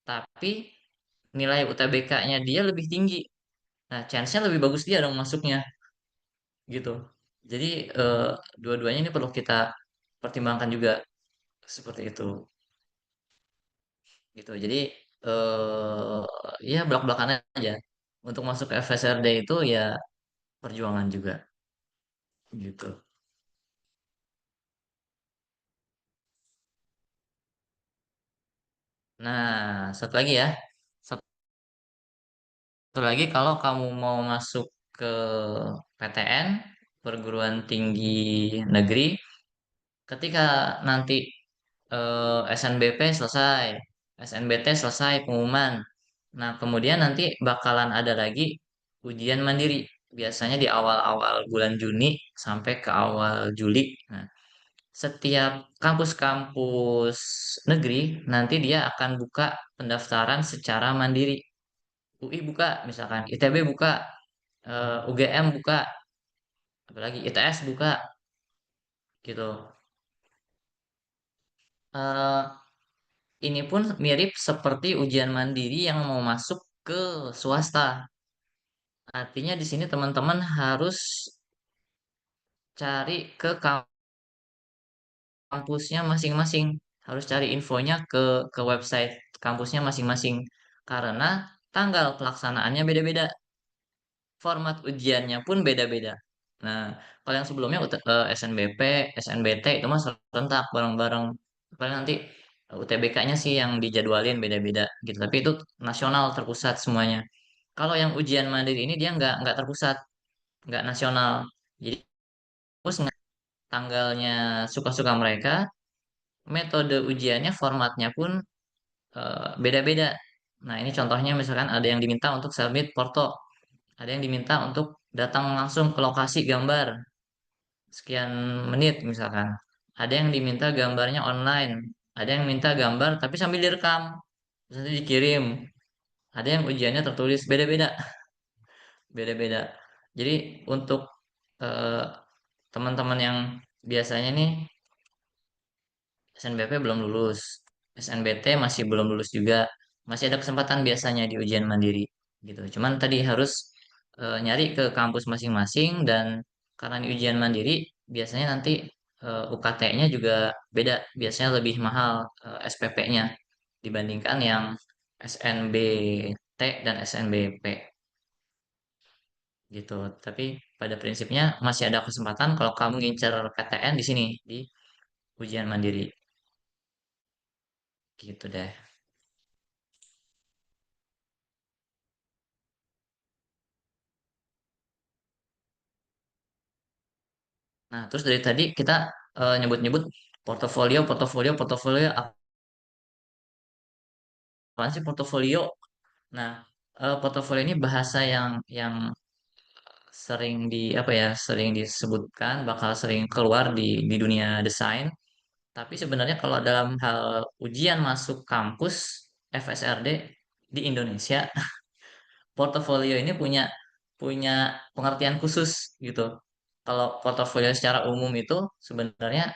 tapi nilai UTBK-nya dia lebih tinggi. Nah, chance-nya lebih bagus dia dong masuknya gitu. Jadi eh, dua-duanya ini perlu kita pertimbangkan juga seperti itu gitu. Jadi eh ya belak-belakan aja. Untuk masuk ke FSRD itu ya perjuangan juga gitu. Nah, satu lagi ya. Satu lagi kalau kamu mau masuk ke PTN, perguruan tinggi negeri, ketika nanti SNBP selesai, SNBT selesai pengumuman. Nah, kemudian nanti bakalan ada lagi ujian mandiri. Biasanya di awal-awal bulan Juni sampai ke awal Juli. Nah, setiap kampus-kampus negeri nanti dia akan buka pendaftaran secara mandiri. UI buka, misalkan ITB buka, UGM buka, apalagi ITS buka, gitu. Eh, ini pun mirip seperti ujian mandiri yang mau masuk ke swasta. Artinya di sini teman-teman harus cari ke kampusnya masing-masing. Harus cari infonya ke website kampusnya masing-masing. Karena tanggal pelaksanaannya beda-beda. Format ujiannya pun beda-beda. Nah, kalau yang sebelumnya SNBP, SNBT itu mah serentak bareng-bareng. Paling nanti UTBK-nya sih yang dijadwalin beda-beda gitu. Tapi itu nasional terpusat semuanya. Kalau yang ujian mandiri ini dia nggak terpusat, nggak nasional. Jadi terus tanggalnya suka-suka mereka, metode ujiannya, formatnya pun beda-beda. Nah, ini contohnya misalkan ada yang diminta untuk submit porto, ada yang diminta untuk datang langsung ke lokasi gambar sekian menit misalkan. Ada yang diminta gambarnya online, ada yang minta gambar tapi sambil direkam, terus nanti dikirim. Ada yang ujiannya tertulis, beda-beda, beda-beda. Jadi untuk eh, teman-teman yang biasanya nih SNBP belum lulus, SNBT masih belum lulus juga, masih ada kesempatan biasanya di ujian mandiri gitu. Cuman tadi harus nyari ke kampus masing-masing, dan karena ini ujian mandiri biasanya nanti UKT-nya juga beda, biasanya lebih mahal SPP-nya dibandingkan yang SNBT dan SNBP gitu. Tapi pada prinsipnya masih ada kesempatan kalau kamu ngincer PTN di sini di ujian mandiri gitu deh. Nah, terus dari tadi kita nyebut-nyebut portofolio, portofolio, portofolio. Apaan sih portofolio? Nah, portofolio ini bahasa yang sering apa ya, sering disebutkan, bakal sering keluar di dunia desain. Tapi sebenarnya kalau dalam hal ujian masuk kampus FSRD di Indonesia, portofolio ini punya punya pengertian khusus gitu. Kalau portofolio secara umum itu sebenarnya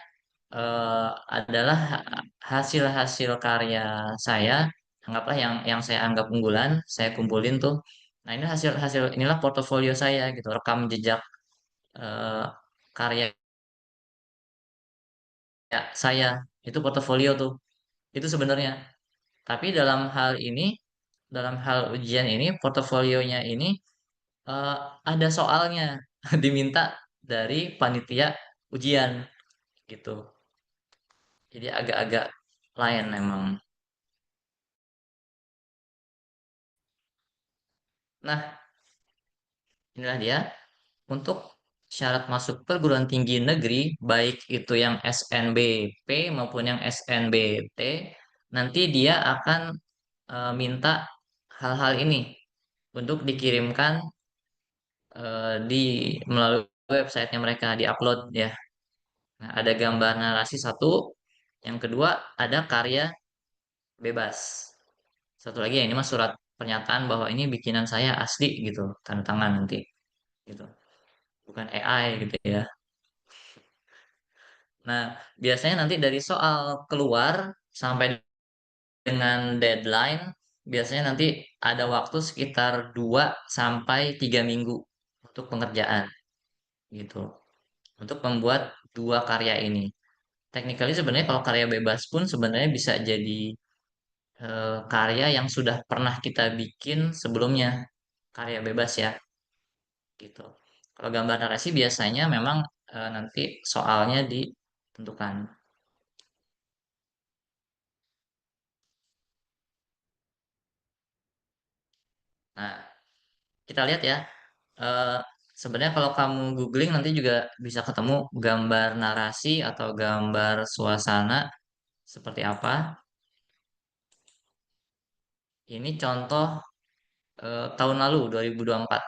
adalah hasil-hasil karya saya, anggaplah yang saya anggap unggulan, saya kumpulin tuh. Nah, ini hasil-hasil, inilah portofolio saya gitu, rekam jejak eh, karya saya, itu portofolio tuh. Itu sebenarnya. Tapi dalam hal ujian ini, portofolionya ini eh, ada soalnya, diminta dari panitia ujian gitu. Jadi agak-agak lain memang. Nah, inilah dia untuk syarat masuk perguruan tinggi negeri, baik itu yang SNBP maupun yang SNBT, nanti dia akan minta hal-hal ini untuk dikirimkan di melalui websitenya mereka, diupload ya. Nah, ada gambar narasi satu, yang kedua ada karya bebas. Satu lagi, yang ini mas surat pernyataan bahwa ini bikinan saya asli gitu, tanda tangan nanti gitu, bukan AI gitu ya. Nah, biasanya nanti dari soal keluar sampai dengan deadline, biasanya nanti ada waktu sekitar 2 sampai 3 minggu untuk pengerjaan gitu. Untuk membuat dua karya ini. Technically sebenarnya kalau karya bebas pun sebenarnya bisa jadi karya yang sudah pernah kita bikin sebelumnya, karya bebas ya gitu. Kalau gambar narasi biasanya memang nanti soalnya ditentukan. Nah, kita lihat ya. Eh, Sebenarnya kalau kamu googling nanti juga bisa ketemu gambar narasi atau gambar suasana seperti apa. Ini contoh tahun lalu 2024.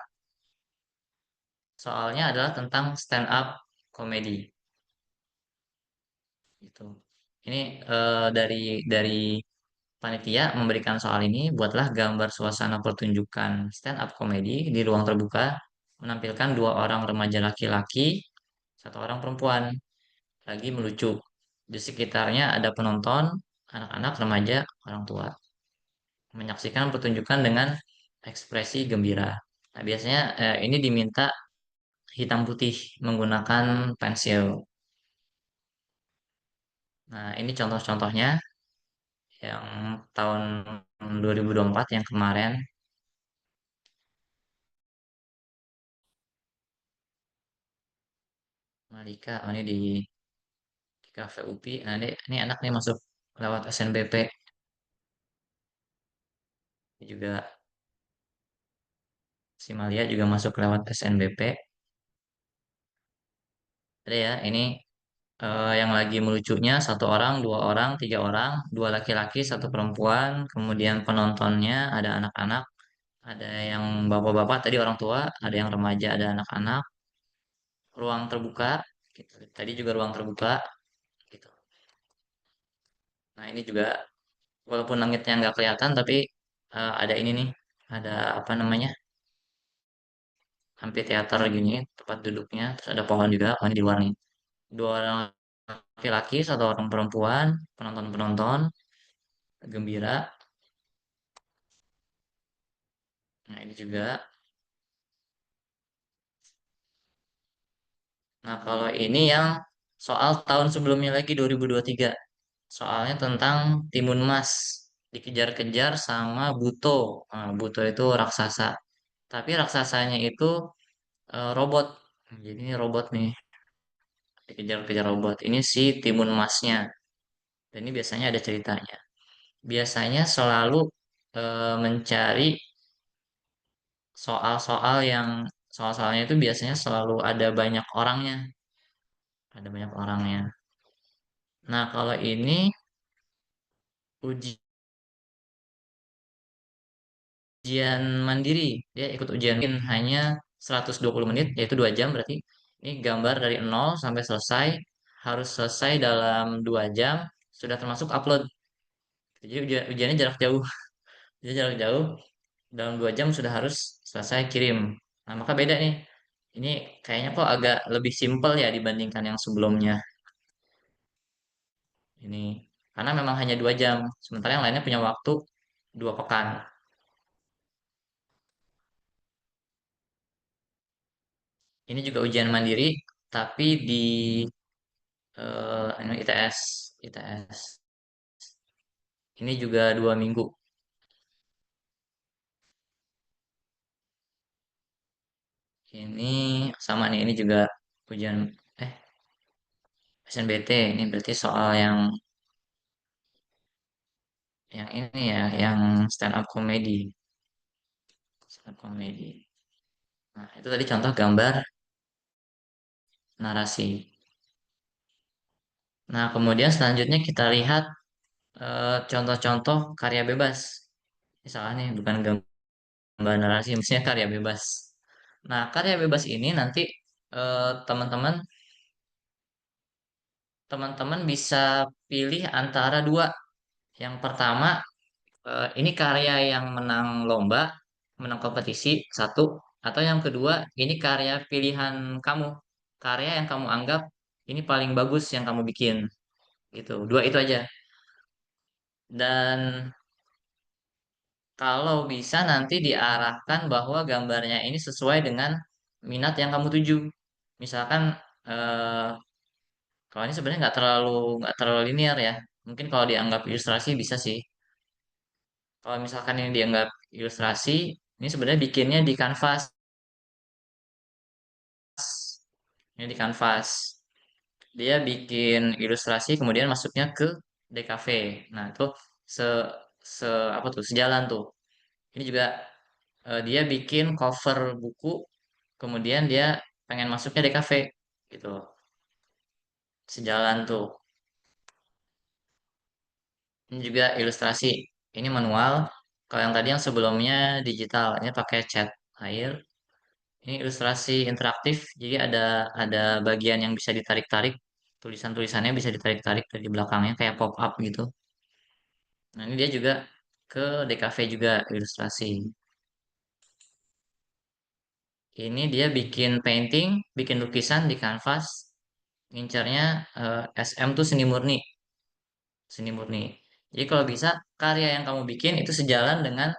Soalnya adalah tentang stand up comedy gitu. Ini dari panitia memberikan soal ini, buatlah gambar suasana pertunjukan stand up comedy di ruang terbuka menampilkan dua orang remaja laki-laki, satu orang perempuan lagi melucu. Di sekitarnya ada penonton, anak-anak, remaja, orang tua menyaksikan pertunjukan dengan ekspresi gembira. Nah, biasanya ini diminta hitam putih menggunakan pensil. Nah, ini contoh-contohnya yang tahun 2024 yang kemarin. Malika, oh ini di Cafe UPI. Nah, ini anak nih masuk lewat SNBP. Ini juga si Malia juga masuk lewat SNBP. Ada ya, ini yang lagi melucunya satu orang, dua orang, tiga orang, dua laki-laki, satu perempuan. Kemudian penontonnya ada anak-anak, ada yang bapak-bapak, tadi orang tua, ada yang remaja, ada anak-anak. Ruang terbuka, gitu. Tadi juga ruang terbuka, gitu. Nah, ini juga walaupun langitnya nggak kelihatan, tapi ada ini nih, ada apa namanya, amphitheater gini, tempat duduknya, terus ada pohon juga, pohon di luar nih. Dua orang laki-laki, satu orang perempuan, penonton-penonton, gembira. Nah, ini juga. Nah, kalau ini yang soal tahun sebelumnya lagi 2023. Soalnya tentang Timun Mas dikejar-kejar sama Buto. Nah, Buto itu raksasa. Tapi raksasanya itu robot. Jadi ini robot nih, dikejar-kejar robot. Ini si Timun Masnya. Dan ini biasanya ada ceritanya. Biasanya selalu mencari soal-soal yang soal-soalnya itu biasanya selalu ada banyak orangnya. Ada banyak orangnya. Nah, kalau ini ujian mandiri. Dia ikut ujian mungkin hanya 120 menit, yaitu 2 jam berarti. Ini gambar dari nol sampai selesai. Harus selesai dalam 2 jam, sudah termasuk upload. Jadi ujiannya jarak jauh. Jadi jarak jauh, dalam 2 jam sudah harus selesai kirim. Nah, maka beda nih. Ini kayaknya kok agak lebih simpel ya dibandingkan yang sebelumnya. Ini karena memang hanya 2 jam, sementara yang lainnya punya waktu 2 pekan. Ini juga ujian mandiri, tapi di ini ITS. Ini juga 2 minggu. Ini sama nih, ini juga ujian eh SNBT. Ini berarti soal yang ini ya, yang stand up comedy. Stand up comedy. Nah, itu tadi contoh gambar narasi. Nah, kemudian selanjutnya kita lihat contoh-contoh karya bebas. Misalnya nih, bukan gambar narasi, misalnya karya bebas. Nah, karya bebas ini nanti teman-teman teman-teman bisa pilih antara dua. Yang pertama, ini karya yang menang lomba, menang kompetisi satu, atau yang kedua, ini karya pilihan kamu, karya yang kamu anggap ini paling bagus yang kamu bikin, gitu. Dua itu aja. Dan kalau bisa nanti diarahkan bahwa gambarnya ini sesuai dengan minat yang kamu tuju. Misalkan kalau ini sebenarnya nggak terlalu linear ya. Mungkin kalau dianggap ilustrasi bisa sih. Kalau misalkan ini dianggap ilustrasi, ini sebenarnya bikinnya di kanvas. Ini di kanvas. Dia bikin ilustrasi kemudian masuknya ke DKV. Nah, itu se se apa tuh? Sejalan tuh. Ini juga dia bikin cover buku kemudian dia pengen masuknya DKV gitu. Sejalan tuh. Ini juga ilustrasi. Ini manual. Kalau yang tadi yang sebelumnya digital, ini pakai cat air. Ini ilustrasi interaktif, jadi ada bagian yang bisa ditarik-tarik, tulisan-tulisannya bisa ditarik-tarik dari belakangnya kayak pop up gitu. Nah, ini dia juga ke DKV juga ilustrasi. Ini dia bikin painting, bikin lukisan di kanvas, ngincarnya SM tuh seni murni, seni murni. Jadi kalau bisa karya yang kamu bikin itu sejalan dengan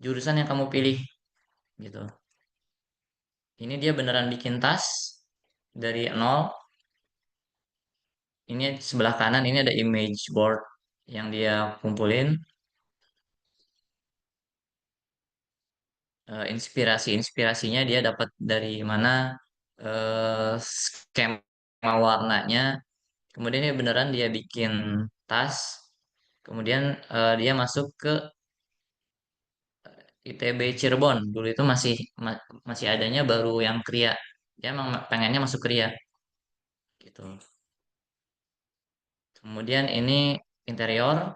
jurusan yang kamu pilih gitu. Ini dia beneran bikin tas dari nol. Ini sebelah kanan ini ada image board yang dia kumpulin. Inspirasinya dia dapat dari mana, skema warnanya. Kemudian dia beneran dia bikin tas. Kemudian dia masuk ke ITB Cirebon. Dulu itu masih adanya baru yang Kria. Dia emang pengennya masuk Kria gitu. Kemudian ini interior,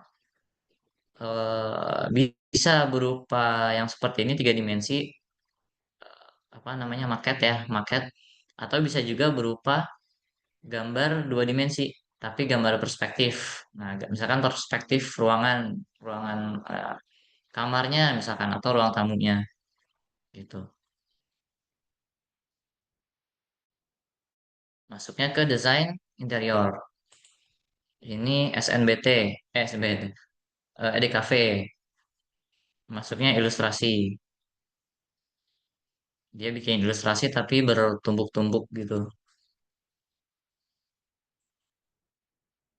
bisa berupa yang seperti ini tiga dimensi, apa namanya maket ya, maket, atau bisa juga berupa gambar dua dimensi tapi gambar perspektif. Nah, misalkan perspektif ruangan, ruangan kamarnya misalkan atau ruang tamunya gitu. Masuknya ke desain interior. Ini SNBT, SNBT, EDKV. Masuknya ilustrasi. Dia bikin ilustrasi tapi bertumbuk-tumbuk gitu.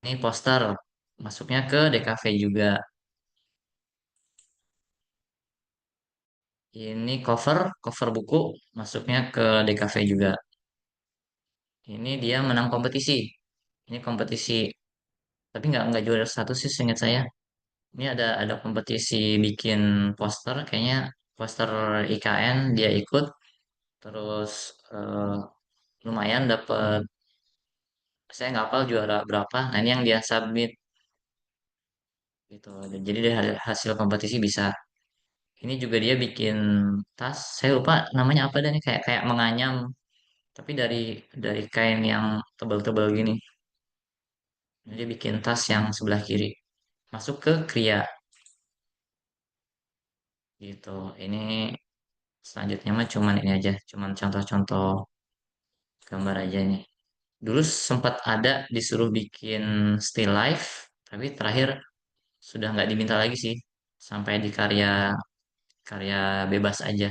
Ini poster. Masuknya ke DKV juga. Ini cover buku. Masuknya ke DKV juga. Ini dia menang kompetisi. Ini kompetisi, tapi nggak juara satu sih seingat saya. Ini ada kompetisi bikin poster, kayaknya poster IKN dia ikut, terus lumayan dapet, saya nggak hafal juara berapa. Nah ini yang dia submit gitu. Jadi dari hasil kompetisi bisa. Ini juga dia bikin tas, saya lupa namanya apa dan kayak kayak menganyam, tapi dari kain yang tebal-tebal gini. Dia bikin tas yang sebelah kiri. Masuk ke Kria gitu. Ini selanjutnya mah cuman ini aja, cuman contoh-contoh gambar aja nih. Dulu sempat ada disuruh bikin still life, tapi terakhir sudah nggak diminta lagi sih, sampai di karya karya bebas aja.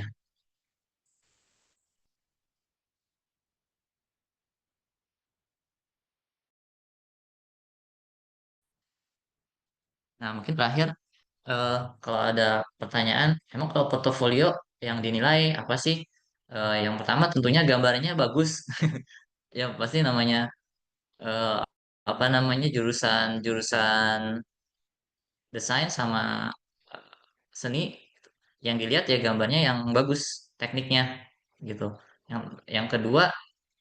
Nah, mungkin terakhir, eh, kalau ada pertanyaan, emang kalau portofolio yang dinilai apa sih? Yang pertama tentunya gambarnya bagus, ya pasti namanya, eh, apa namanya, jurusan jurusan desain sama eh, seni, yang dilihat ya gambarnya yang bagus, tekniknya gitu. Yang kedua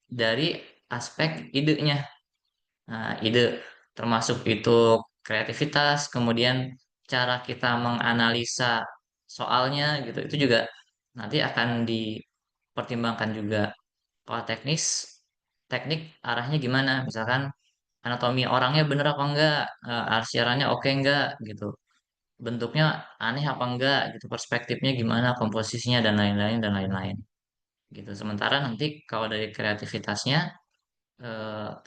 dari aspek idenya. Nah, ide termasuk itu kreativitas, kemudian cara kita menganalisa soalnya gitu, itu juga nanti akan dipertimbangkan juga. Kalau teknik arahnya gimana? Misalkan anatomi orangnya bener apa enggak, arsirannya oke enggak gitu, bentuknya aneh apa enggak gitu, perspektifnya gimana, komposisinya dan lain-lain gitu. Sementara nanti kalau dari kreativitasnya,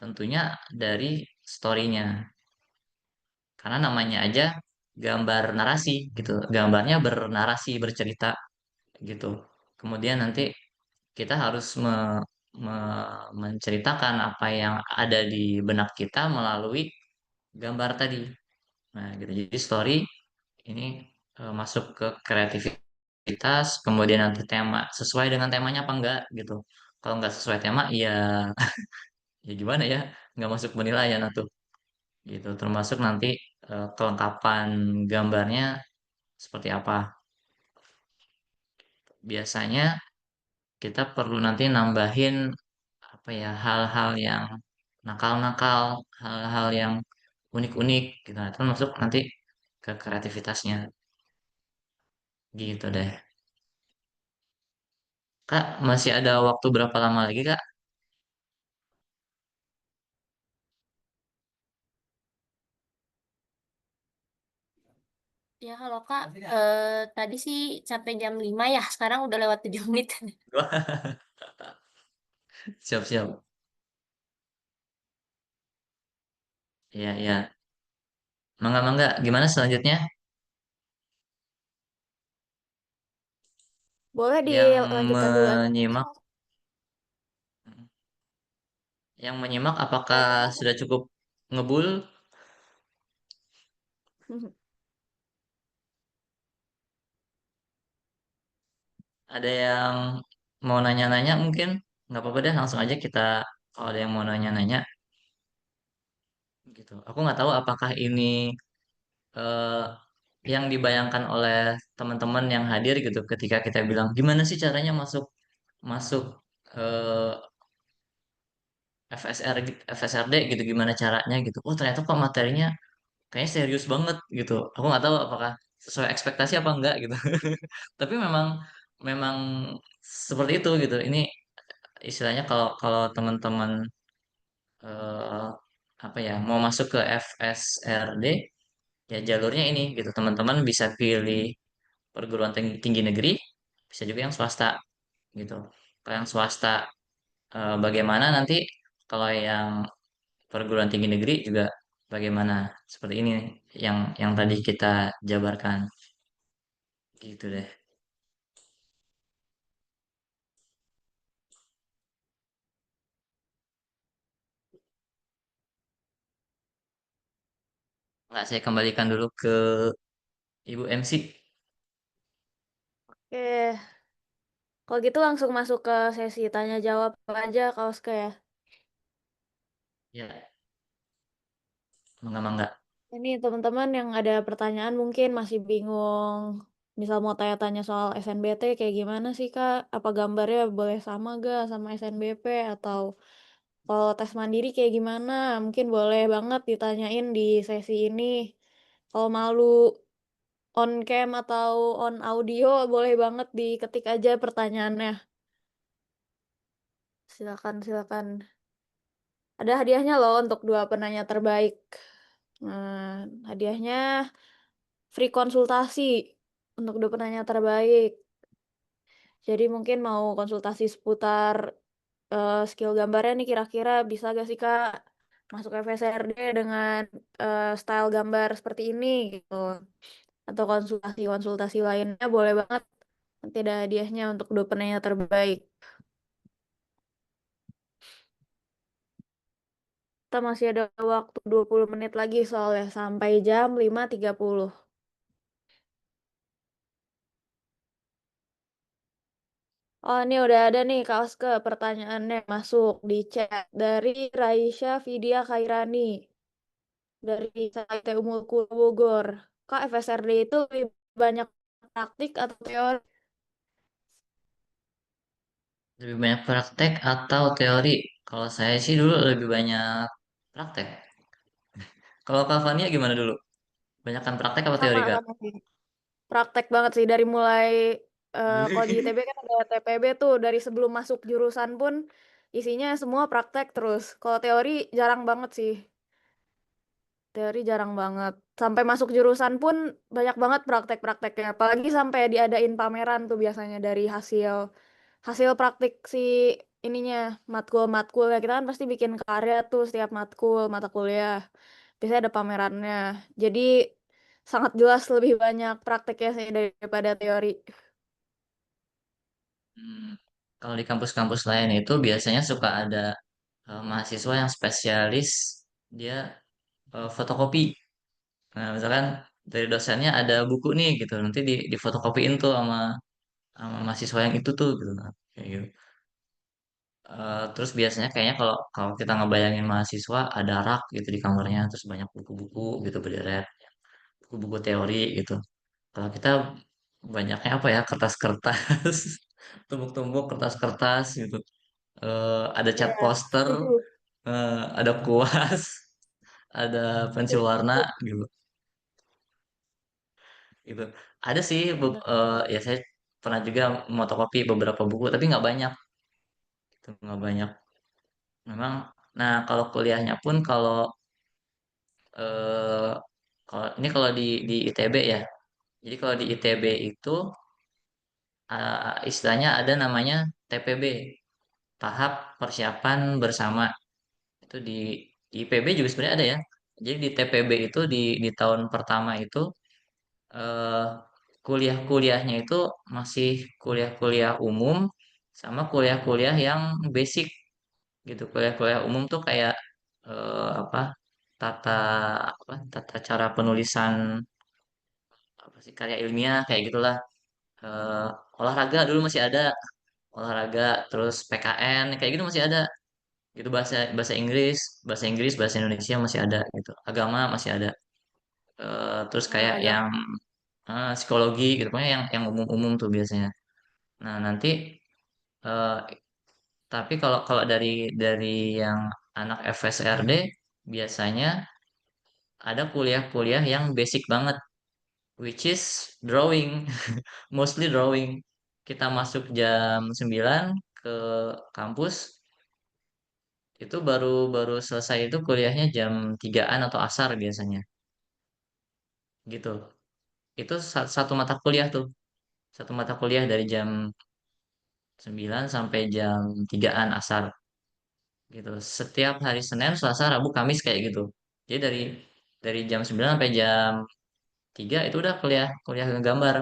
tentunya dari storynya, karena namanya aja gambar narasi gitu, gambarnya bernarasi, bercerita gitu. Kemudian nanti kita harus menceritakan apa yang ada di benak kita melalui gambar tadi. Nah, gitu. Jadi story ini masuk ke kreativitas, kemudian nanti tema sesuai dengan temanya apa enggak gitu. Kalau nggak sesuai tema, ya ya gimana ya, nggak masuk penilaian atau gitu. Termasuk nanti kelengkapan gambarnya seperti apa. Biasanya kita perlu nanti nambahin apa ya, hal-hal yang nakal-nakal, hal-hal yang Mhm. unik-unik gitu. Nah, itu masuk nanti ke kreativitasnya. Gitu deh. Kak, masih ada waktu berapa lama lagi, Kak? Ya, kalau Kak, tadi sih sampai jam 5 ya, sekarang udah lewat 7 menit. Siap-siap. Iya, iya. Mangga, mangga. Gimana selanjutnya? Boleh Yang dilanjutkan dulu aja. menyimak, yang menyimak apakah sudah cukup ngebul? Ada yang mau nanya-nanya mungkin? Nggak apa-apa deh, langsung aja kita kalau ada yang mau nanya-nanya gitu. Aku nggak tahu apakah ini eh, yang dibayangkan oleh teman-teman yang hadir gitu ketika kita bilang gimana sih caranya masuk masuk eh, FSR FSRD gitu gimana caranya gitu. Oh ternyata kok materinya kayaknya serius banget gitu. Aku nggak tahu apakah sesuai ekspektasi apa enggak gitu. Tapi memang memang seperti itu gitu. Ini istilahnya kalau kalau teman-teman eh, apa ya mau masuk ke FSRD ya jalurnya ini gitu. Teman-teman bisa pilih perguruan tinggi negeri, bisa juga yang swasta gitu. Kalau yang swasta bagaimana nanti kalau yang perguruan tinggi negeri juga bagaimana seperti ini yang tadi kita jabarkan gitu deh. Nggak saya kembalikan dulu ke Ibu MC. Oke, kalau gitu langsung masuk ke sesi tanya jawab aja, Kak Oska ya. Ya, mangga-mangga. Ini teman-teman yang ada pertanyaan mungkin masih bingung. Misal mau tanya-tanya soal SNBT kayak gimana sih Kak? Apa gambarnya boleh sama gak sama SNBP? Atau kalau tes mandiri kayak gimana? Mungkin boleh banget ditanyain di sesi ini. Kalau malu on cam atau on audio boleh banget diketik aja pertanyaannya. Silakan, silakan. Ada hadiahnya loh untuk dua penanya terbaik. Nah, hadiahnya free konsultasi untuk dua penanya terbaik. Jadi mungkin mau konsultasi seputar skill gambarnya nih kira-kira bisa gak sih Kak masuk FSRD dengan style gambar seperti ini gitu. Atau konsultasi-konsultasi lainnya boleh banget. Nanti ada hadiahnya untuk dua penanya terbaik. Kita masih ada waktu 20 menit lagi soalnya sampai jam 5.30. Oh, ini udah ada nih Kak Oske pertanyaannya masuk di chat dari Raisya Vidya Khairani dari Site Umulku Bogor. Kak, FSRD itu lebih banyak praktik atau teori? Lebih banyak praktek atau teori? Kalau saya sih dulu lebih banyak praktek. Kalau Kak Fania gimana dulu? Banyakkan praktek apa teori, Kak? Sama sih. Praktek banget sih dari mulai kalau di ITB kan ada TPB tuh dari sebelum masuk jurusan pun isinya semua praktek terus. Kalau teori jarang banget sih. Teori jarang banget. Sampai masuk jurusan pun banyak banget praktek-prakteknya. Apalagi sampai diadain pameran tuh biasanya dari hasil hasil praktik si ininya matkul-matkulnya. Kita kan pasti bikin karya tuh setiap matkul mata kuliah. Biasanya ada pamerannya. Jadi sangat jelas lebih banyak prakteknya sih daripada teori. Hmm, kalau di kampus-kampus lain itu biasanya suka ada mahasiswa yang spesialis dia fotokopi. Nah, misalkan dari dosennya ada buku nih gitu, nanti difotokopiin tuh sama mahasiswa yang itu tuh gitu. Nah, kayak gitu. Terus biasanya kayaknya kalau kalau kita ngebayangin mahasiswa ada rak gitu di kamarnya, terus banyak buku-buku gitu berderet, buku-buku teori gitu. Kalau kita banyaknya apa ya kertas-kertas, tumpuk-tumpuk kertas-kertas gitu. Ada cat Ya, poster, setuju. ada kuas, ada pensil warna Setuju. gitu. gitu. Ada sih ya saya pernah juga motokopi beberapa buku tapi nggak banyak, itu nggak banyak memang. Nah kalau kuliahnya pun eh, kalau di ITB ya, jadi kalau di ITB itu istilahnya ada namanya TPB, tahap persiapan bersama. Itu di IPB juga sebenarnya ada ya. Jadi di TPB itu di tahun pertama itu eh, kuliah-kuliahnya itu masih kuliah-kuliah umum sama kuliah-kuliah yang basic gitu. Kuliah-kuliah umum tuh kayak apa, tata tata cara penulisan, apa sih, karya ilmiah kayak gitulah. Eh, Olahraga dulu masih ada, olahraga, terus PKN kayak gitu masih ada gitu. Bahasa bahasa Inggris, bahasa Indonesia masih ada gitu. Agama masih ada. Terus kayak agama. yang psikologi gitu, pokoknya yang umum-umum tuh biasanya. Nah nanti eh, tapi kalau kalau dari yang anak FSRD biasanya ada kuliah-kuliah yang basic banget, which is drawing, mostly drawing. Kita masuk jam 9 ke kampus, itu baru baru selesai itu kuliahnya jam 3-an atau asar biasanya gitu. Itu satu mata kuliah tuh, satu mata kuliah dari jam 9 sampai jam 3-an asar gitu. Setiap hari Senin, Selasa, Rabu, Kamis kayak gitu. Jadi dari jam 9 sampai jam 3 itu udah kuliah kuliah gambar.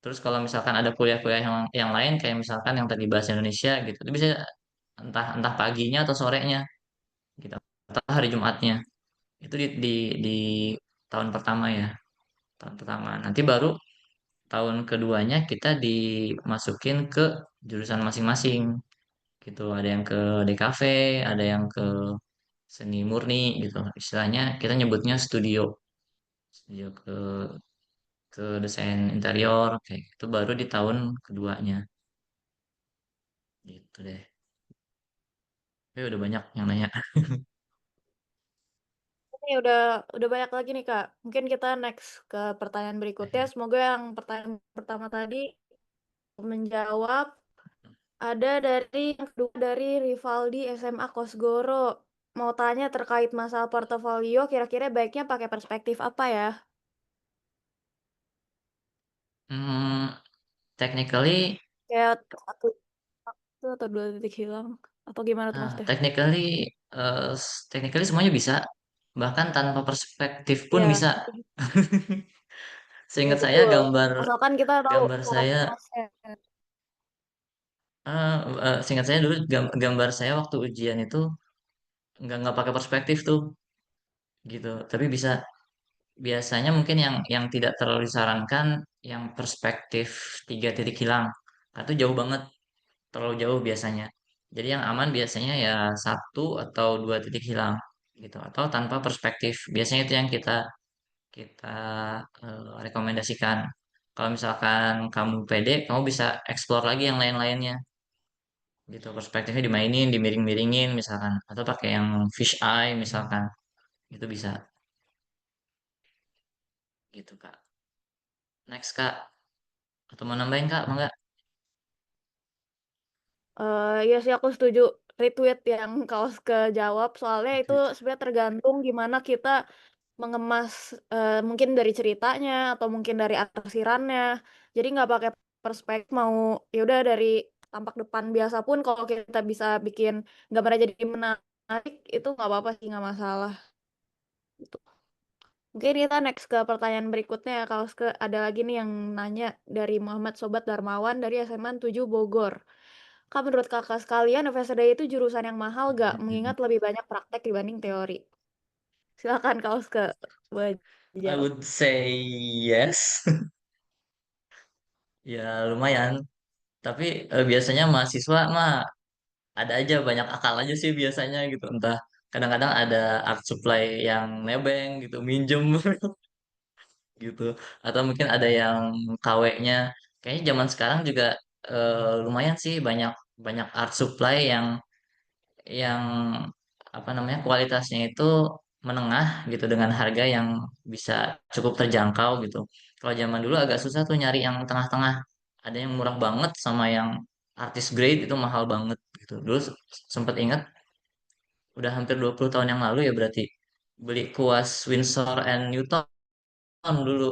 Terus kalau misalkan ada kuliah-kuliah yang lain kayak misalkan yang tadi bahasa Indonesia gitu, itu bisa entah entah paginya atau sorenya gitu. Atau hari Jumatnya. Itu di tahun pertama ya. Tahun pertama. Nanti baru tahun keduanya kita dimasukin ke jurusan masing-masing gitu. Ada yang ke DKV, ada yang ke seni murni gitu. Istilahnya kita nyebutnya studio, studio ke desain interior kayak itu baru di tahun keduanya gitu deh. Udah banyak yang nanya. Ini udah banyak lagi nih Kak. Mungkin kita next ke pertanyaan berikutnya. Semoga yang pertanyaan pertama tadi menjawab. Ada yang kedua dari Rivaldi SMA Kosgoro. Mau tanya terkait masalah portofolio, kira-kira baiknya pakai perspektif apa ya? Hmm, technically, Kayak satu atau dua titik hilang atau gimana tuh Mas Dev? technically, technically semuanya bisa. Bahkan tanpa perspektif pun Ya, bisa. ya Seingat saya betul. gambar Asalkan kita tahu gambar cara saya, mengemasnya. seingat saya dulu gambar saya waktu ujian itu nggak pakai perspektif tuh gitu. Tapi bisa, biasanya mungkin yang tidak terlalu disarankan yang perspektif 3 titik hilang. Nah, itu jauh banget, terlalu jauh biasanya. Jadi yang aman biasanya ya 1 atau 2 titik hilang gitu, atau tanpa perspektif. Biasanya itu yang kita kita rekomendasikan. Kalau misalkan kamu pede, kamu bisa explore lagi yang lain-lainnya gitu. Perspektifnya dimainin, dimiring-miringin misalkan, atau pakai yang fish eye misalkan, itu bisa gitu Kak. Next Kak, atau mau nambahin Kak? Mau nggak? Iya sih aku setuju retweet yang kaos kejawab soalnya itu Retweet. sebenarnya tergantung gimana kita mengemas mungkin dari ceritanya atau mungkin dari arsirannya. Jadi nggak pakai perspektif mau ya udah dari tampak depan biasa pun kalau kita bisa bikin gambarnya jadi menarik itu nggak apa-apa sih nggak masalah. Gitu. Mungkin kita next ke pertanyaan berikutnya ya kalau ada lagi nih yang nanya dari Muhammad Sobat Darmawan dari SMA 7 Bogor. Kak, menurut kakak sekalian, FSD itu jurusan yang mahal gak? Mengingat lebih banyak praktek dibanding teori. Silakan Kak Oske buat I dijawab. would say yes. Ya lumayan. Tapi biasanya mahasiswa mah ada aja, banyak akal aja sih biasanya gitu. Entah kadang-kadang ada art supply yang nebeng gitu, minjem gitu. Atau mungkin ada yang KW-nya. Kayaknya zaman sekarang juga lumayan sih, banyak banyak art supply yang apa namanya, kualitasnya itu menengah gitu dengan harga yang bisa cukup terjangkau gitu. Kalau zaman dulu agak susah tuh nyari yang tengah-tengah. Ada yang murah banget sama yang artist grade itu mahal banget gitu. Dulu sempat ingat udah hampir 20 tahun yang lalu ya berarti beli kuas Winsor and Newton dulu.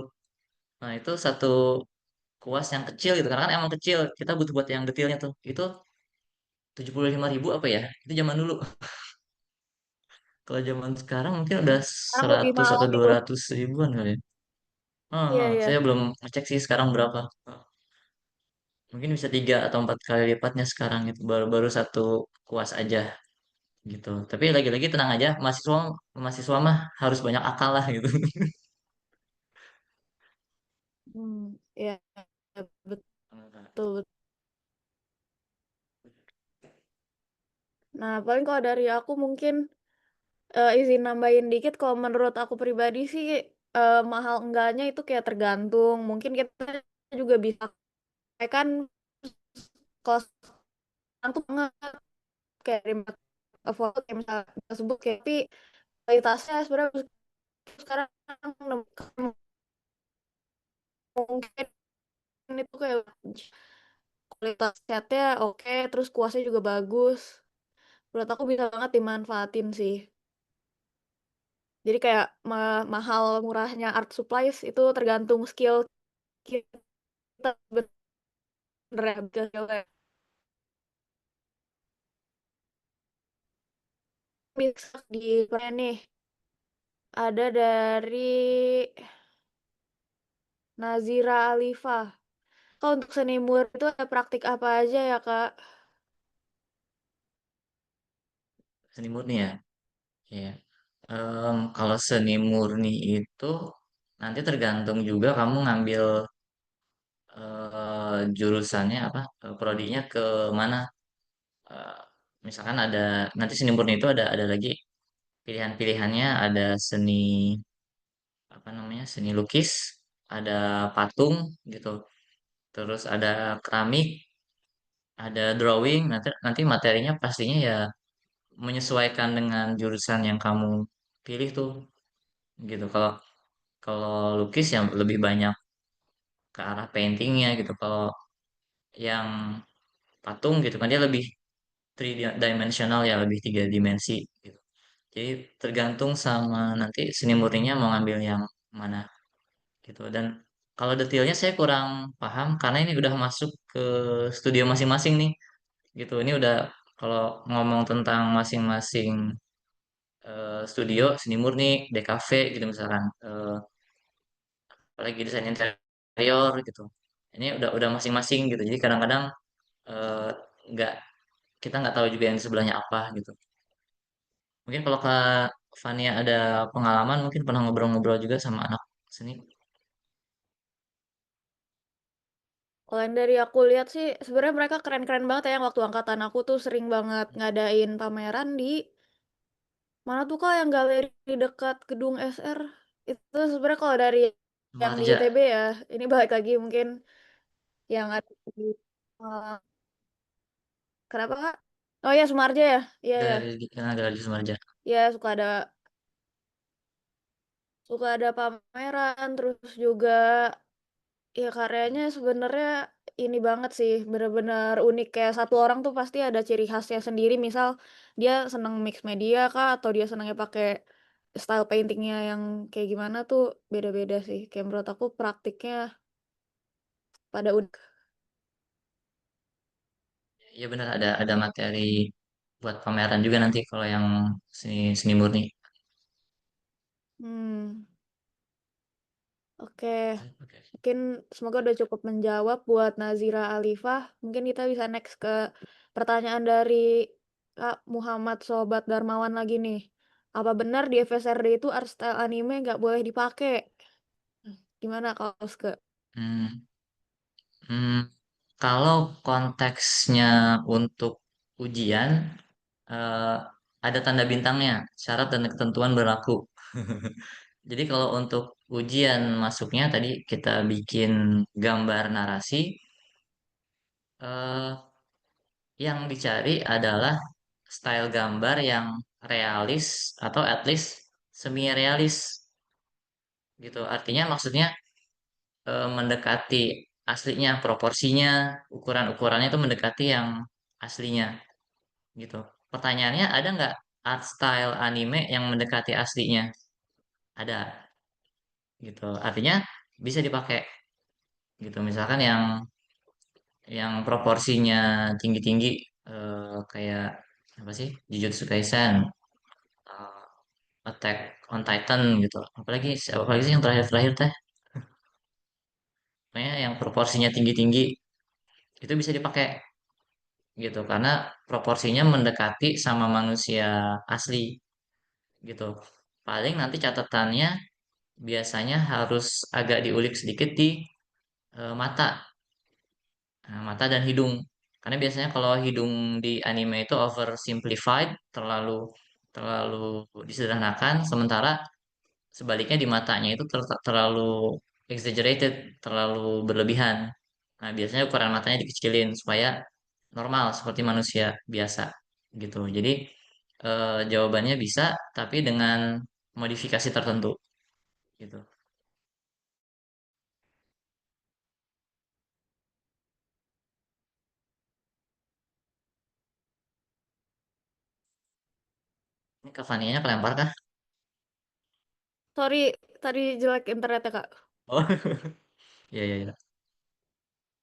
Nah, itu satu kuas yang kecil gitu karena kan emang kecil. Kita butuh buat yang detailnya tuh. Itu 75.000 apa ya? Itu zaman dulu. Kalau zaman sekarang mungkin udah Sekarang lebih 100 mahal atau dua gitu. ratus ribuan kali ya. Iya, iya. Saya belum ngecek sih sekarang berapa. Mungkin bisa 3 atau 4 kali lipatnya sekarang gitu. Baru satu kuas aja gitu. Tapi lagi-lagi tenang aja, mahasiswa mahasiswa mah harus banyak akal lah gitu. Iya, betul, betul. Nah, paling kalau dari aku mungkin izin nambahin dikit, kalau menurut aku pribadi sih mahal enggaknya itu kayak tergantung. Mungkin kita juga bisa kan kalau sekarang tuh banget kayak remote afford kayak misalnya kita sebut kayak tapi kualitasnya sebenarnya sekarang mungkin itu kayak kualitas chatnya oke, terus kuasnya juga bagus. Menurut aku bisa banget dimanfaatin sih. Jadi kayak mahal murahnya art supplies itu tergantung skill kita bener ya, skill-nya. Bisa di nih, ada dari Nazira Alifah. Kak, untuk seni murni itu ada praktik apa aja ya, Kak? Seni murni ya. Iya. Kalau seni murni itu nanti tergantung juga kamu ngambil jurusannya apa, prodinya ke mana. Eh, Misalkan ada nanti seni murni itu ada lagi pilihan-pilihannya ada seni apa namanya seni lukis, ada patung gitu, terus ada keramik, ada drawing. Nanti nanti materinya pastinya ya menyesuaikan dengan jurusan yang kamu pilih tuh gitu. Kalau kalau lukis yang lebih banyak ke arah paintingnya gitu. Kalau yang patung gitu kan dia lebih three dimensional ya, lebih 3 dimensi gitu. Jadi tergantung sama nanti seni murninya mau ngambil yang mana gitu. Dan kalau detailnya saya kurang paham karena ini udah masuk ke studio masing-masing nih gitu. Ini udah kalau ngomong tentang masing-masing studio seni murni, DKV gitu misalkan, apalagi desain interior gitu. Ini udah masing-masing gitu. Jadi kadang-kadang eh, nggak kita nggak tahu juga yang di sebelahnya apa gitu. Mungkin kalau Kak Fania ada pengalaman, mungkin pernah ngobrol-ngobrol juga sama anak seni. Kalau yang dari aku lihat sih, sebenarnya mereka keren-keren banget ya. Yang waktu angkatan aku tuh sering banget ngadain pameran di mana tuh Kak yang galeri di dekat gedung SR. Itu sebenarnya kalau dari yang di Marja ITB ya, ini balik lagi mungkin yang ada di eh, kenapa Kak? Oh ya Sumarja ya, iya ya, galeri Sumarja. ya suka ada pameran, terus juga ya karyanya sebenarnya ini banget sih, bener-bener unik kayak satu orang tuh pasti ada ciri khasnya sendiri. Misal dia seneng mix media kah, atau dia senangnya pakai style paintingnya yang kayak gimana tuh beda-beda sih. Kayak menurut aku praktiknya pada unik. Iya benar ada materi buat pameran juga nanti kalau yang seni seni murni. Hmm, oke. Oke. Mungkin semoga udah cukup menjawab buat Nazira Alifah. Mungkin kita bisa next ke pertanyaan dari Kak Muhammad Sobat Darmawan lagi nih. Apa benar di FSRD itu art style anime nggak boleh dipakai? Gimana kalau ke? Hmm, hmm, Kalau konteksnya untuk ujian, eh, ada tanda bintangnya, syarat dan ketentuan berlaku. Jadi kalau untuk ujian masuknya tadi kita bikin gambar narasi, eh, yang dicari adalah style gambar yang realis atau at least semi realis gitu. Artinya maksudnya mendekati aslinya, proporsinya, ukuran-ukurannya itu mendekati yang aslinya gitu. Pertanyaannya ada nggak art style anime yang mendekati aslinya? Ada gitu. Artinya bisa dipakai gitu. Misalkan yang proporsinya tinggi-tinggi kayak apa sih? Jujutsu Kaisen, eh, Attack on Titan gitu. Apalagi sih yang terakhir-terakhir teh. Pokoknya yang proporsinya tinggi-tinggi itu bisa dipakai gitu karena proporsinya mendekati sama manusia asli gitu. Paling nanti catatannya biasanya harus agak diulik sedikit di mata. Nah, mata dan hidung. Karena biasanya kalau hidung di anime itu oversimplified, terlalu terlalu disederhanakan, sementara sebaliknya di matanya itu terlalu exaggerated, terlalu berlebihan. Nah, biasanya ukuran matanya dikecilin supaya normal seperti manusia biasa gitu. Jadi jawabannya bisa, tapi dengan modifikasi tertentu gitu. Ini Kavanianya kelempar kah? Sorry, tadi jelek internetnya, Kak. Oh, iya iya iya.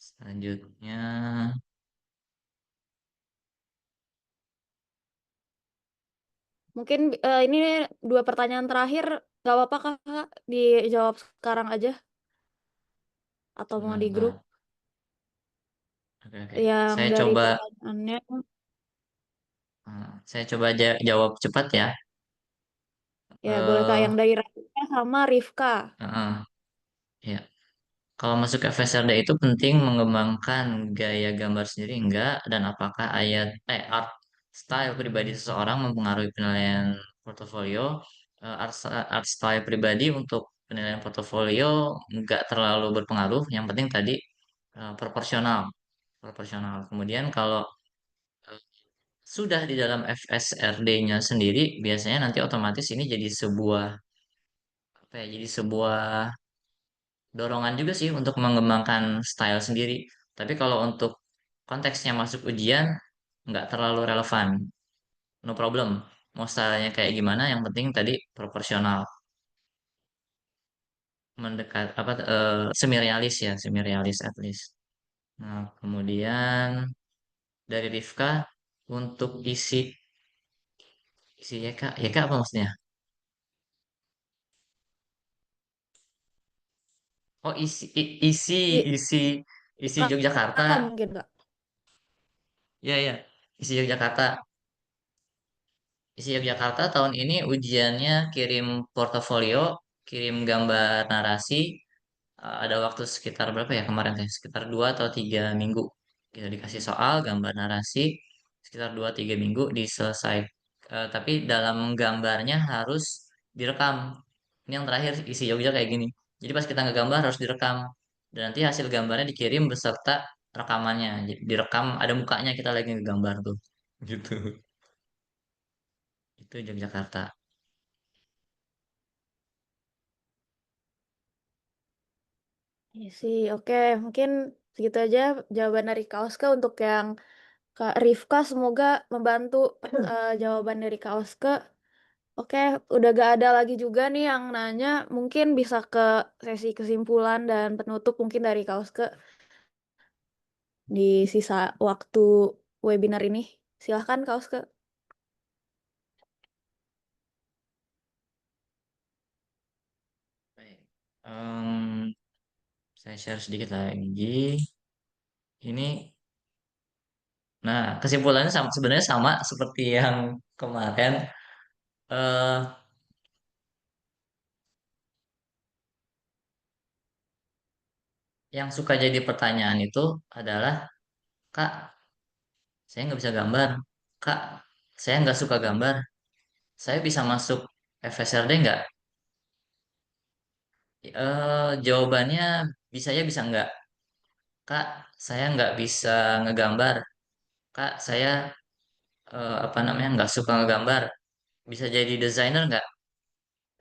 Selanjutnya, Mungkin ini dua pertanyaan terakhir, nggak apa-apa Kak, dijawab sekarang aja atau mau di grup sebentar. Oke oke. yang Saya dari coba pertanyaannya. saya coba jawab cepat ya. Ya, boleh Kak, Eh, yang dari Rafika sama Rifka. ya. Kalau masuk ke FSRD itu penting mengembangkan gaya gambar sendiri enggak dan apakah art style pribadi seseorang mempengaruhi penilaian portofolio. Art style pribadi untuk penilaian portofolio enggak terlalu berpengaruh. Yang penting tadi proporsional, proporsional. Kemudian kalau eh, sudah di dalam FSRD-nya sendiri, biasanya nanti otomatis ini jadi sebuah apa ya, jadi sebuah dorongan juga sih untuk mengembangkan style sendiri. Tapi kalau untuk konteksnya masuk ujian, nggak terlalu relevan. No problem. Mau stylenya kayak gimana, yang penting tadi proporsional. Mendekat, apa, semi realis ya, semi realis at least. Nah, kemudian dari Rifka, untuk isi YK, YK apa maksudnya? Oh, I- isi, isi Yogyakarta. Kakak mungkin Kak. Ya, ya. Isi Yogyakarta. Isi Yogyakarta tahun ini ujiannya kirim portofolio, kirim gambar narasi, ada waktu sekitar berapa ya kemarin teh? Sekitar 2 atau 3 minggu. Kita dikasih soal, gambar narasi, sekitar 2 3 minggu diselesai. Tapi dalam gambarnya harus direkam. Ini yang terakhir isi Jogja kayak gini. Jadi pas kita ngegambar harus direkam. Dan nanti hasil gambarnya dikirim beserta rekamannya. Jadi direkam ada mukanya kita lagi ngegambar tuh. Gitu. Itu Yogyakarta. Iya sih, oke. Mungkin segitu aja jawaban dari Kak Oska untuk yang Kak Rifka. Semoga membantu jawaban dari Kak Oska. Oke, udah gak ada lagi juga nih yang nanya. Mungkin bisa ke sesi kesimpulan dan penutup mungkin dari Kak Oska di sisa waktu webinar ini. Silahkan Kak Oska. Baik. Saya share sedikit lagi. Ini, nah kesimpulannya sama, sebenarnya sama seperti yang kemarin. eh yang suka jadi pertanyaan itu adalah, Kak, saya nggak bisa gambar. Kak, saya nggak suka gambar. Saya bisa masuk FSRD nggak? Jawabannya bisa ya bisa nggak. Kak, saya nggak bisa ngegambar. Kak, saya apa namanya nggak suka ngegambar. Bisa jadi desainer nggak?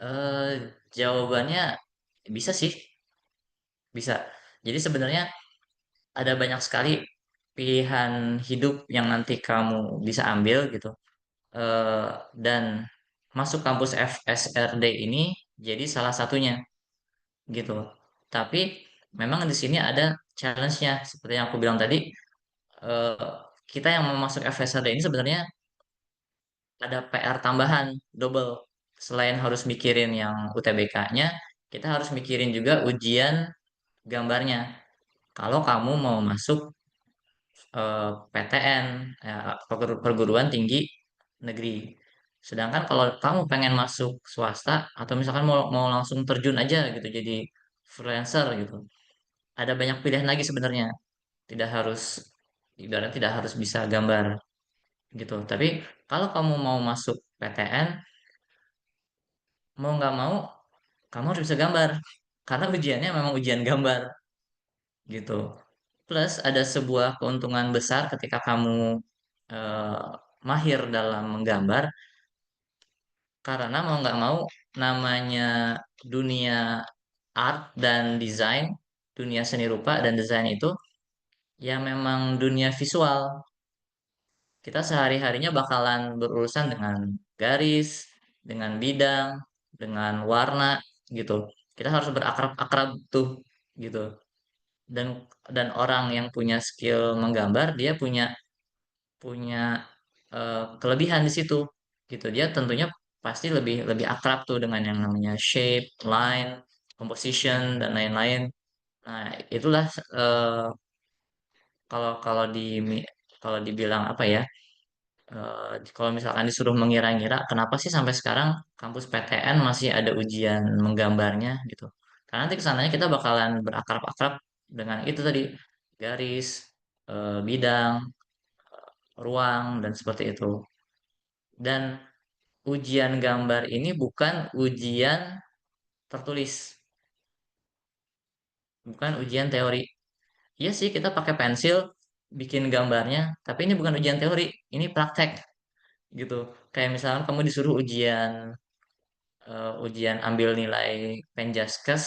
Eh, Jawabannya bisa sih, bisa. Jadi sebenarnya ada banyak sekali pilihan hidup yang nanti kamu bisa ambil gitu. Eh, dan masuk kampus FSRD ini jadi salah satunya gitu. Tapi memang di sini ada challenge-nya seperti yang aku bilang tadi. eh, kita yang mau masuk FSRD ini sebenarnya ada PR tambahan double. Selain harus mikirin yang UTBK-nya, kita harus mikirin juga ujian gambarnya. Kalau kamu mau masuk PTN, ya, perguruan tinggi negeri. Sedangkan kalau kamu pengen masuk swasta atau misalkan mau mau langsung terjun aja gitu jadi freelancer gitu, ada banyak pilihan lagi sebenarnya. Tidak harus ibaratnya tidak harus bisa gambar gitu. Tapi kalau kamu mau masuk PTN, mau nggak mau kamu harus bisa gambar karena ujiannya memang ujian gambar gitu. Plus ada sebuah keuntungan besar ketika kamu eh, mahir dalam menggambar karena mau nggak mau namanya dunia art dan desain, dunia seni rupa dan desain itu ya memang dunia visual. Kita sehari-harinya bakalan berurusan dengan garis, dengan bidang, dengan warna gitu. Kita harus berakrab-akrab tuh gitu. Dan dan orang yang punya skill menggambar, dia punya punya kelebihan di situ gitu. Dia tentunya pasti lebih lebih akrab tuh dengan yang namanya shape, line, composition dan lain-lain. Nah, itulah eh, kalau kalau di kalau dibilang apa ya? Kalau misalkan disuruh mengira-ngira, kenapa sih sampai sekarang kampus PTN masih ada ujian menggambarnya gitu? Karena nanti kesananya kita bakalan berakrab-akrab dengan itu tadi, garis, bidang, ruang, dan seperti itu. Dan ujian gambar ini bukan ujian tertulis, bukan ujian teori. Iya sih, kita pakai pensil bikin gambarnya, tapi ini bukan ujian teori, ini praktek gitu. Kayak misalnya kamu disuruh ujian ambil nilai Penjaskes,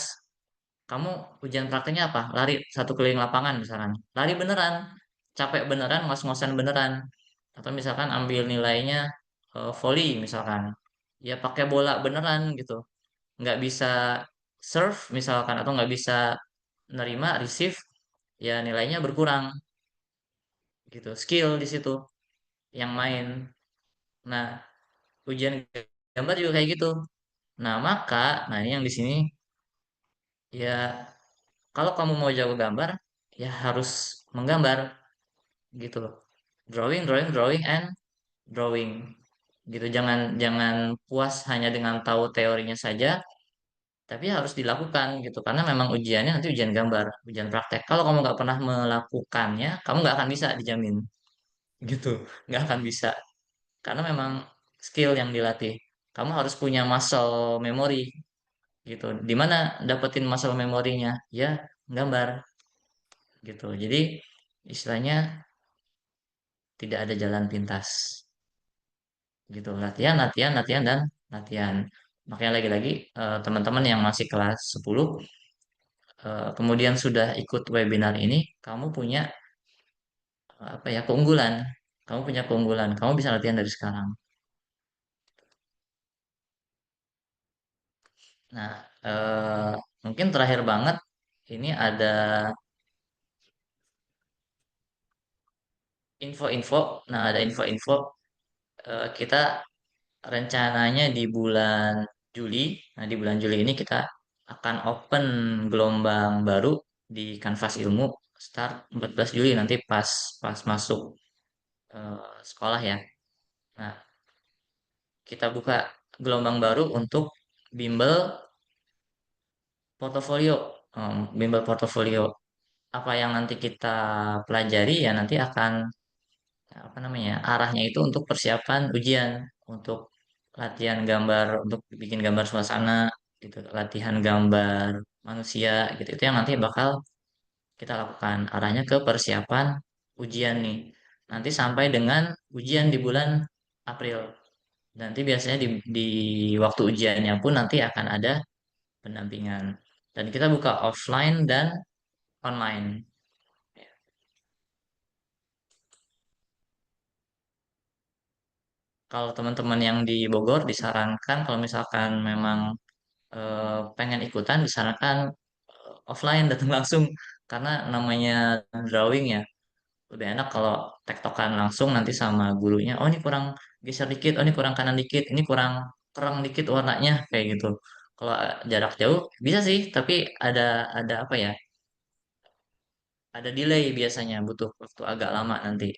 kamu ujian prakteknya apa? Lari satu keliling lapangan misalkan. Lari beneran, capek beneran, ngos-ngosan beneran. Atau misalkan ambil nilainya volley misalkan. Ya pakai bola beneran gitu. Nggak bisa serve misalkan atau nggak bisa nerima receive, ya nilainya berkurang gitu. Skill di situ yang main. Nah, ujian gambar juga kayak gitu. Nah, nah ini yang di sini ya kalau kamu mau jago gambar, ya harus menggambar gitu loh. Drawing, drawing, drawing, and drawing gitu. Jangan jangan puas hanya dengan tahu teorinya saja, tapi harus dilakukan gitu. Karena memang ujiannya nanti ujian gambar, ujian praktek. Kalau kamu nggak pernah melakukannya, kamu nggak akan bisa dijamin gitu. Nggak akan bisa. Karena memang skill yang dilatih. Kamu harus punya muscle memory gitu. Di mana dapetin muscle memorinya? Ya, gambar gitu. Jadi istilahnya tidak ada jalan pintas gitu. Latihan, latihan, latihan dan latihan. Makanya lagi-lagi teman-teman yang masih kelas 10 kemudian sudah ikut webinar ini, kamu punya apa ya keunggulan. Kamu punya keunggulan. Kamu bisa latihan dari sekarang. Nah, mungkin terakhir banget ini ada info-info. Nah, ada info-info kita rencananya di bulan Juli. Nah, di bulan Juli ini kita akan open gelombang baru di Kanvas Ilmu start 14 Juli nanti pas pas masuk sekolah ya. Nah, kita buka gelombang baru untuk bimbel portofolio. Bimbel portofolio apa yang nanti kita pelajari ya nanti akan apa namanya arahnya itu untuk persiapan ujian, untuk latihan gambar, untuk bikin gambar suasana gitu, latihan gambar manusia gitu, itu yang nanti bakal kita lakukan arahnya ke persiapan ujian nih nanti sampai dengan ujian di bulan April Nanti biasanya di waktu ujiannya pun nanti akan ada pendampingan. Dan kita buka offline dan online. Kalau teman-teman yang di Bogor disarankan kalau misalkan memang pengen ikutan disarankan offline datang langsung karena namanya drawing ya lebih enak kalau tektokan langsung nanti sama gurunya. Oh ini kurang geser dikit, oh ini kurang kanan dikit, ini kurang terang dikit warnanya kayak gitu. Kalau jarak jauh bisa sih, tapi ada apa ya? Ada delay biasanya butuh waktu agak lama nanti.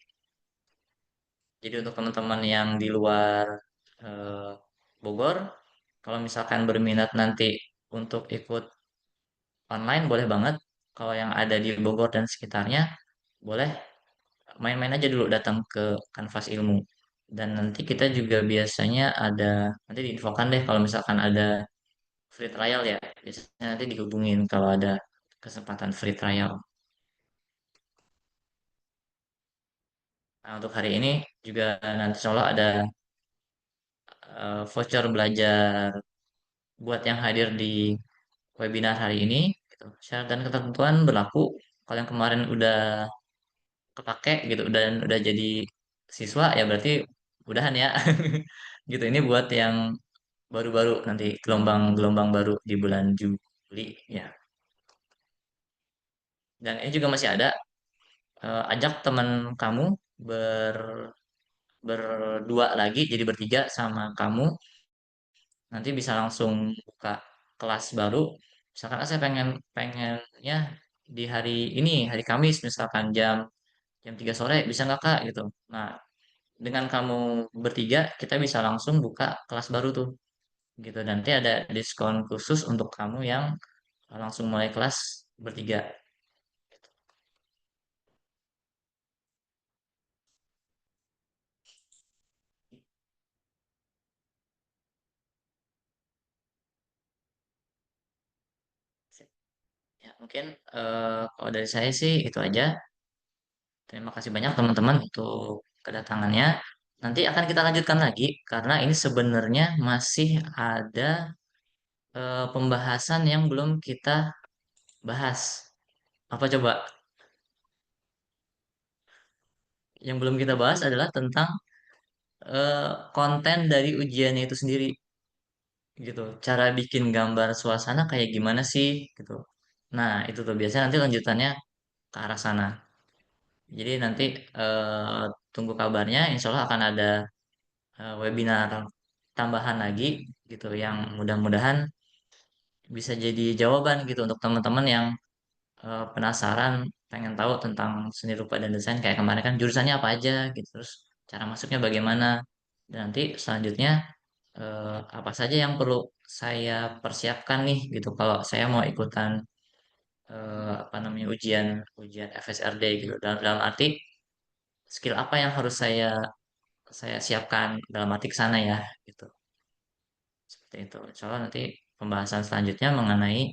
Jadi untuk teman-teman yang di luar eh, Bogor, kalau misalkan berminat nanti untuk ikut online boleh banget. Kalau yang ada di Bogor dan sekitarnya, boleh main-main aja dulu datang ke Kanvas Ilmu. Dan nanti kita juga biasanya nanti diinfokan deh kalau misalkan ada free trial ya. Biasanya nanti dihubungin kalau ada kesempatan free trial. Nah, untuk hari ini juga nanti insya Allah ada voucher belajar buat yang hadir di webinar hari ini. Gitu. Syarat dan ketentuan berlaku. Kalau yang kemarin udah kepake gitu dan udah jadi siswa ya berarti udahan ya. Gitu ini buat yang baru-baru nanti gelombang-gelombang baru di bulan Juli ya. Dan ini juga masih ada ajak teman kamu ber berdua lagi jadi bertiga sama kamu nanti bisa langsung buka kelas baru. Misalkan saya pengen pengennya di hari ini hari Kamis misalkan jam 3 sore bisa nggak Kak gitu. Nah, dengan kamu bertiga kita bisa langsung buka kelas baru tuh gitu. Dan nanti ada diskon khusus untuk kamu yang langsung mulai kelas bertiga. Ya, mungkin kalau dari saya sih itu aja. Terima kasih banyak teman-teman untuk kedatangannya. Nanti akan kita lanjutkan lagi karena ini sebenarnya masih ada pembahasan yang belum kita bahas. Apa coba? Yang belum kita bahas adalah tentang konten dari ujiannya itu sendiri gitu. Cara bikin gambar suasana kayak gimana sih gitu. Nah, itu tuh biasanya nanti lanjutannya ke arah sana. Jadi nanti tunggu kabarnya. Insya Allah akan ada webinar tambahan lagi gitu yang mudah-mudahan bisa jadi jawaban gitu untuk teman-teman yang penasaran pengen tahu tentang seni rupa dan desain kayak kemarin kan jurusannya apa aja gitu terus cara masuknya bagaimana dan nanti selanjutnya apa saja yang perlu saya persiapkan nih gitu kalau saya mau ikutan apa namanya ujian ujian FSRD gitu dalam arti skill apa yang harus saya siapkan dalam arti ke sana ya gitu. Seperti itu. Insya Allah nanti pembahasan selanjutnya mengenai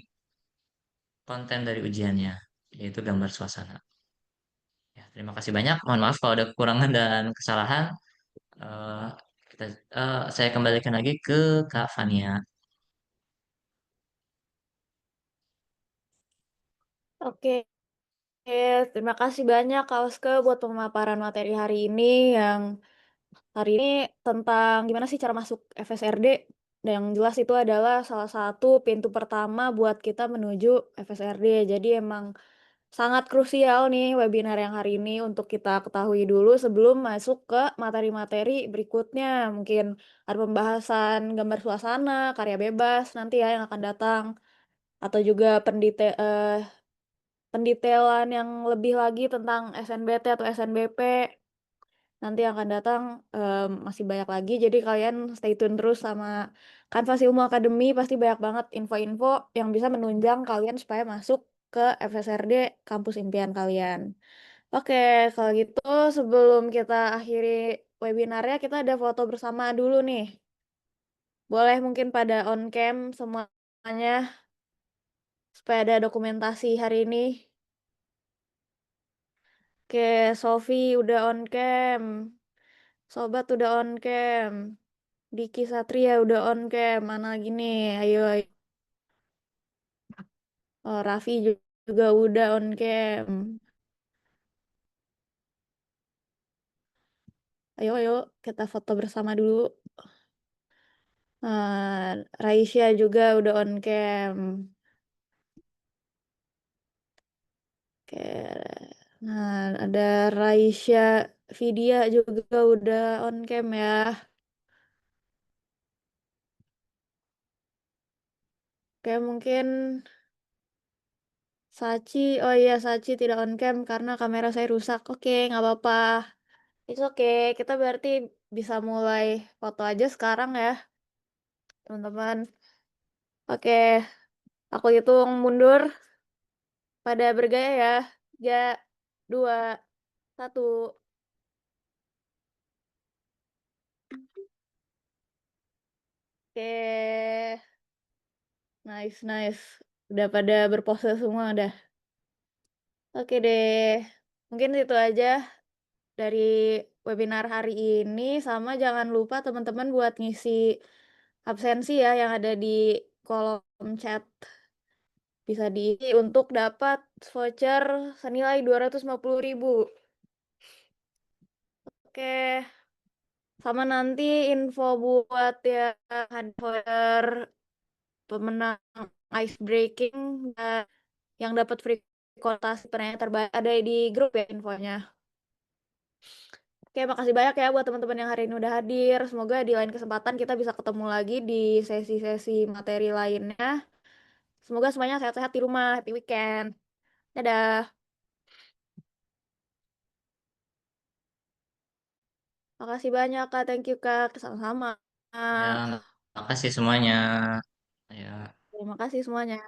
konten dari ujiannya, yaitu gambar suasana. Ya, terima kasih banyak. Mohon maaf kalau ada kekurangan dan kesalahan. Eh, kita, saya kembalikan lagi ke Kak Fania. Oke, terima kasih banyak Kak Oske buat pemaparan materi hari ini yang hari ini tentang gimana sih cara masuk FSRD. Dan yang jelas itu adalah salah satu pintu pertama buat kita menuju FSRD. Jadi emang sangat krusial nih webinar yang hari ini untuk kita ketahui dulu sebelum masuk ke materi-materi berikutnya. Mungkin ada pembahasan gambar suasana, karya bebas nanti ya yang akan datang. Atau juga pendetailan yang lebih lagi tentang SNBT atau SNBP. Nanti yang akan datang masih banyak lagi. Jadi kalian stay tune terus sama Kanvas Ilmu Akademi. Pasti banyak banget info-info yang bisa menunjang kalian supaya masuk ke FSRD kampus impian kalian. Oke, kalau gitu sebelum kita akhiri webinarnya, kita ada foto bersama dulu nih. Boleh mungkin pada on cam semuanya supaya ada dokumentasi hari ini. Oke, Sofi udah on cam. Sobat udah on cam. Diki Satria udah on cam. Mana lagi nih? Ayo, ayo. Oh, Raffi juga udah on cam. Ayo, ayo, kita foto bersama dulu. Raisya juga udah on cam. Oke. Nah, ada Raisya Vidya juga udah on cam ya. Oke, mungkin Sachi. Oh iya, Sachi tidak on cam karena kamera saya rusak. Oke, nggak apa-apa. It's okay. Kita berarti bisa mulai foto aja sekarang ya, teman-teman. Oke, aku hitung mundur pada bergaya ya. 3, 2, 1. Oke, nice, nice. Udah pada berpose semua udah. Oke deh, mungkin itu aja dari webinar hari ini. Sama jangan lupa teman-teman buat ngisi absensi ya yang ada di kolom chat. Bisa diisi untuk dapat voucher senilai 250.000. Oke, sama nanti info buat ya voucher pemenang ice breaking yang dapat free konsultasi penanya terbaik ada di grup ya infonya. Oke, makasih banyak ya buat teman-teman yang hari ini udah hadir. Semoga di lain kesempatan kita bisa ketemu lagi di sesi-sesi materi lainnya. Semoga semuanya sehat-sehat di rumah. Happy weekend. Dadah. Makasih banyak, Kak. Thank you, Kak. Sama-sama. Ya, makasih semuanya. Ya. Terima kasih semuanya.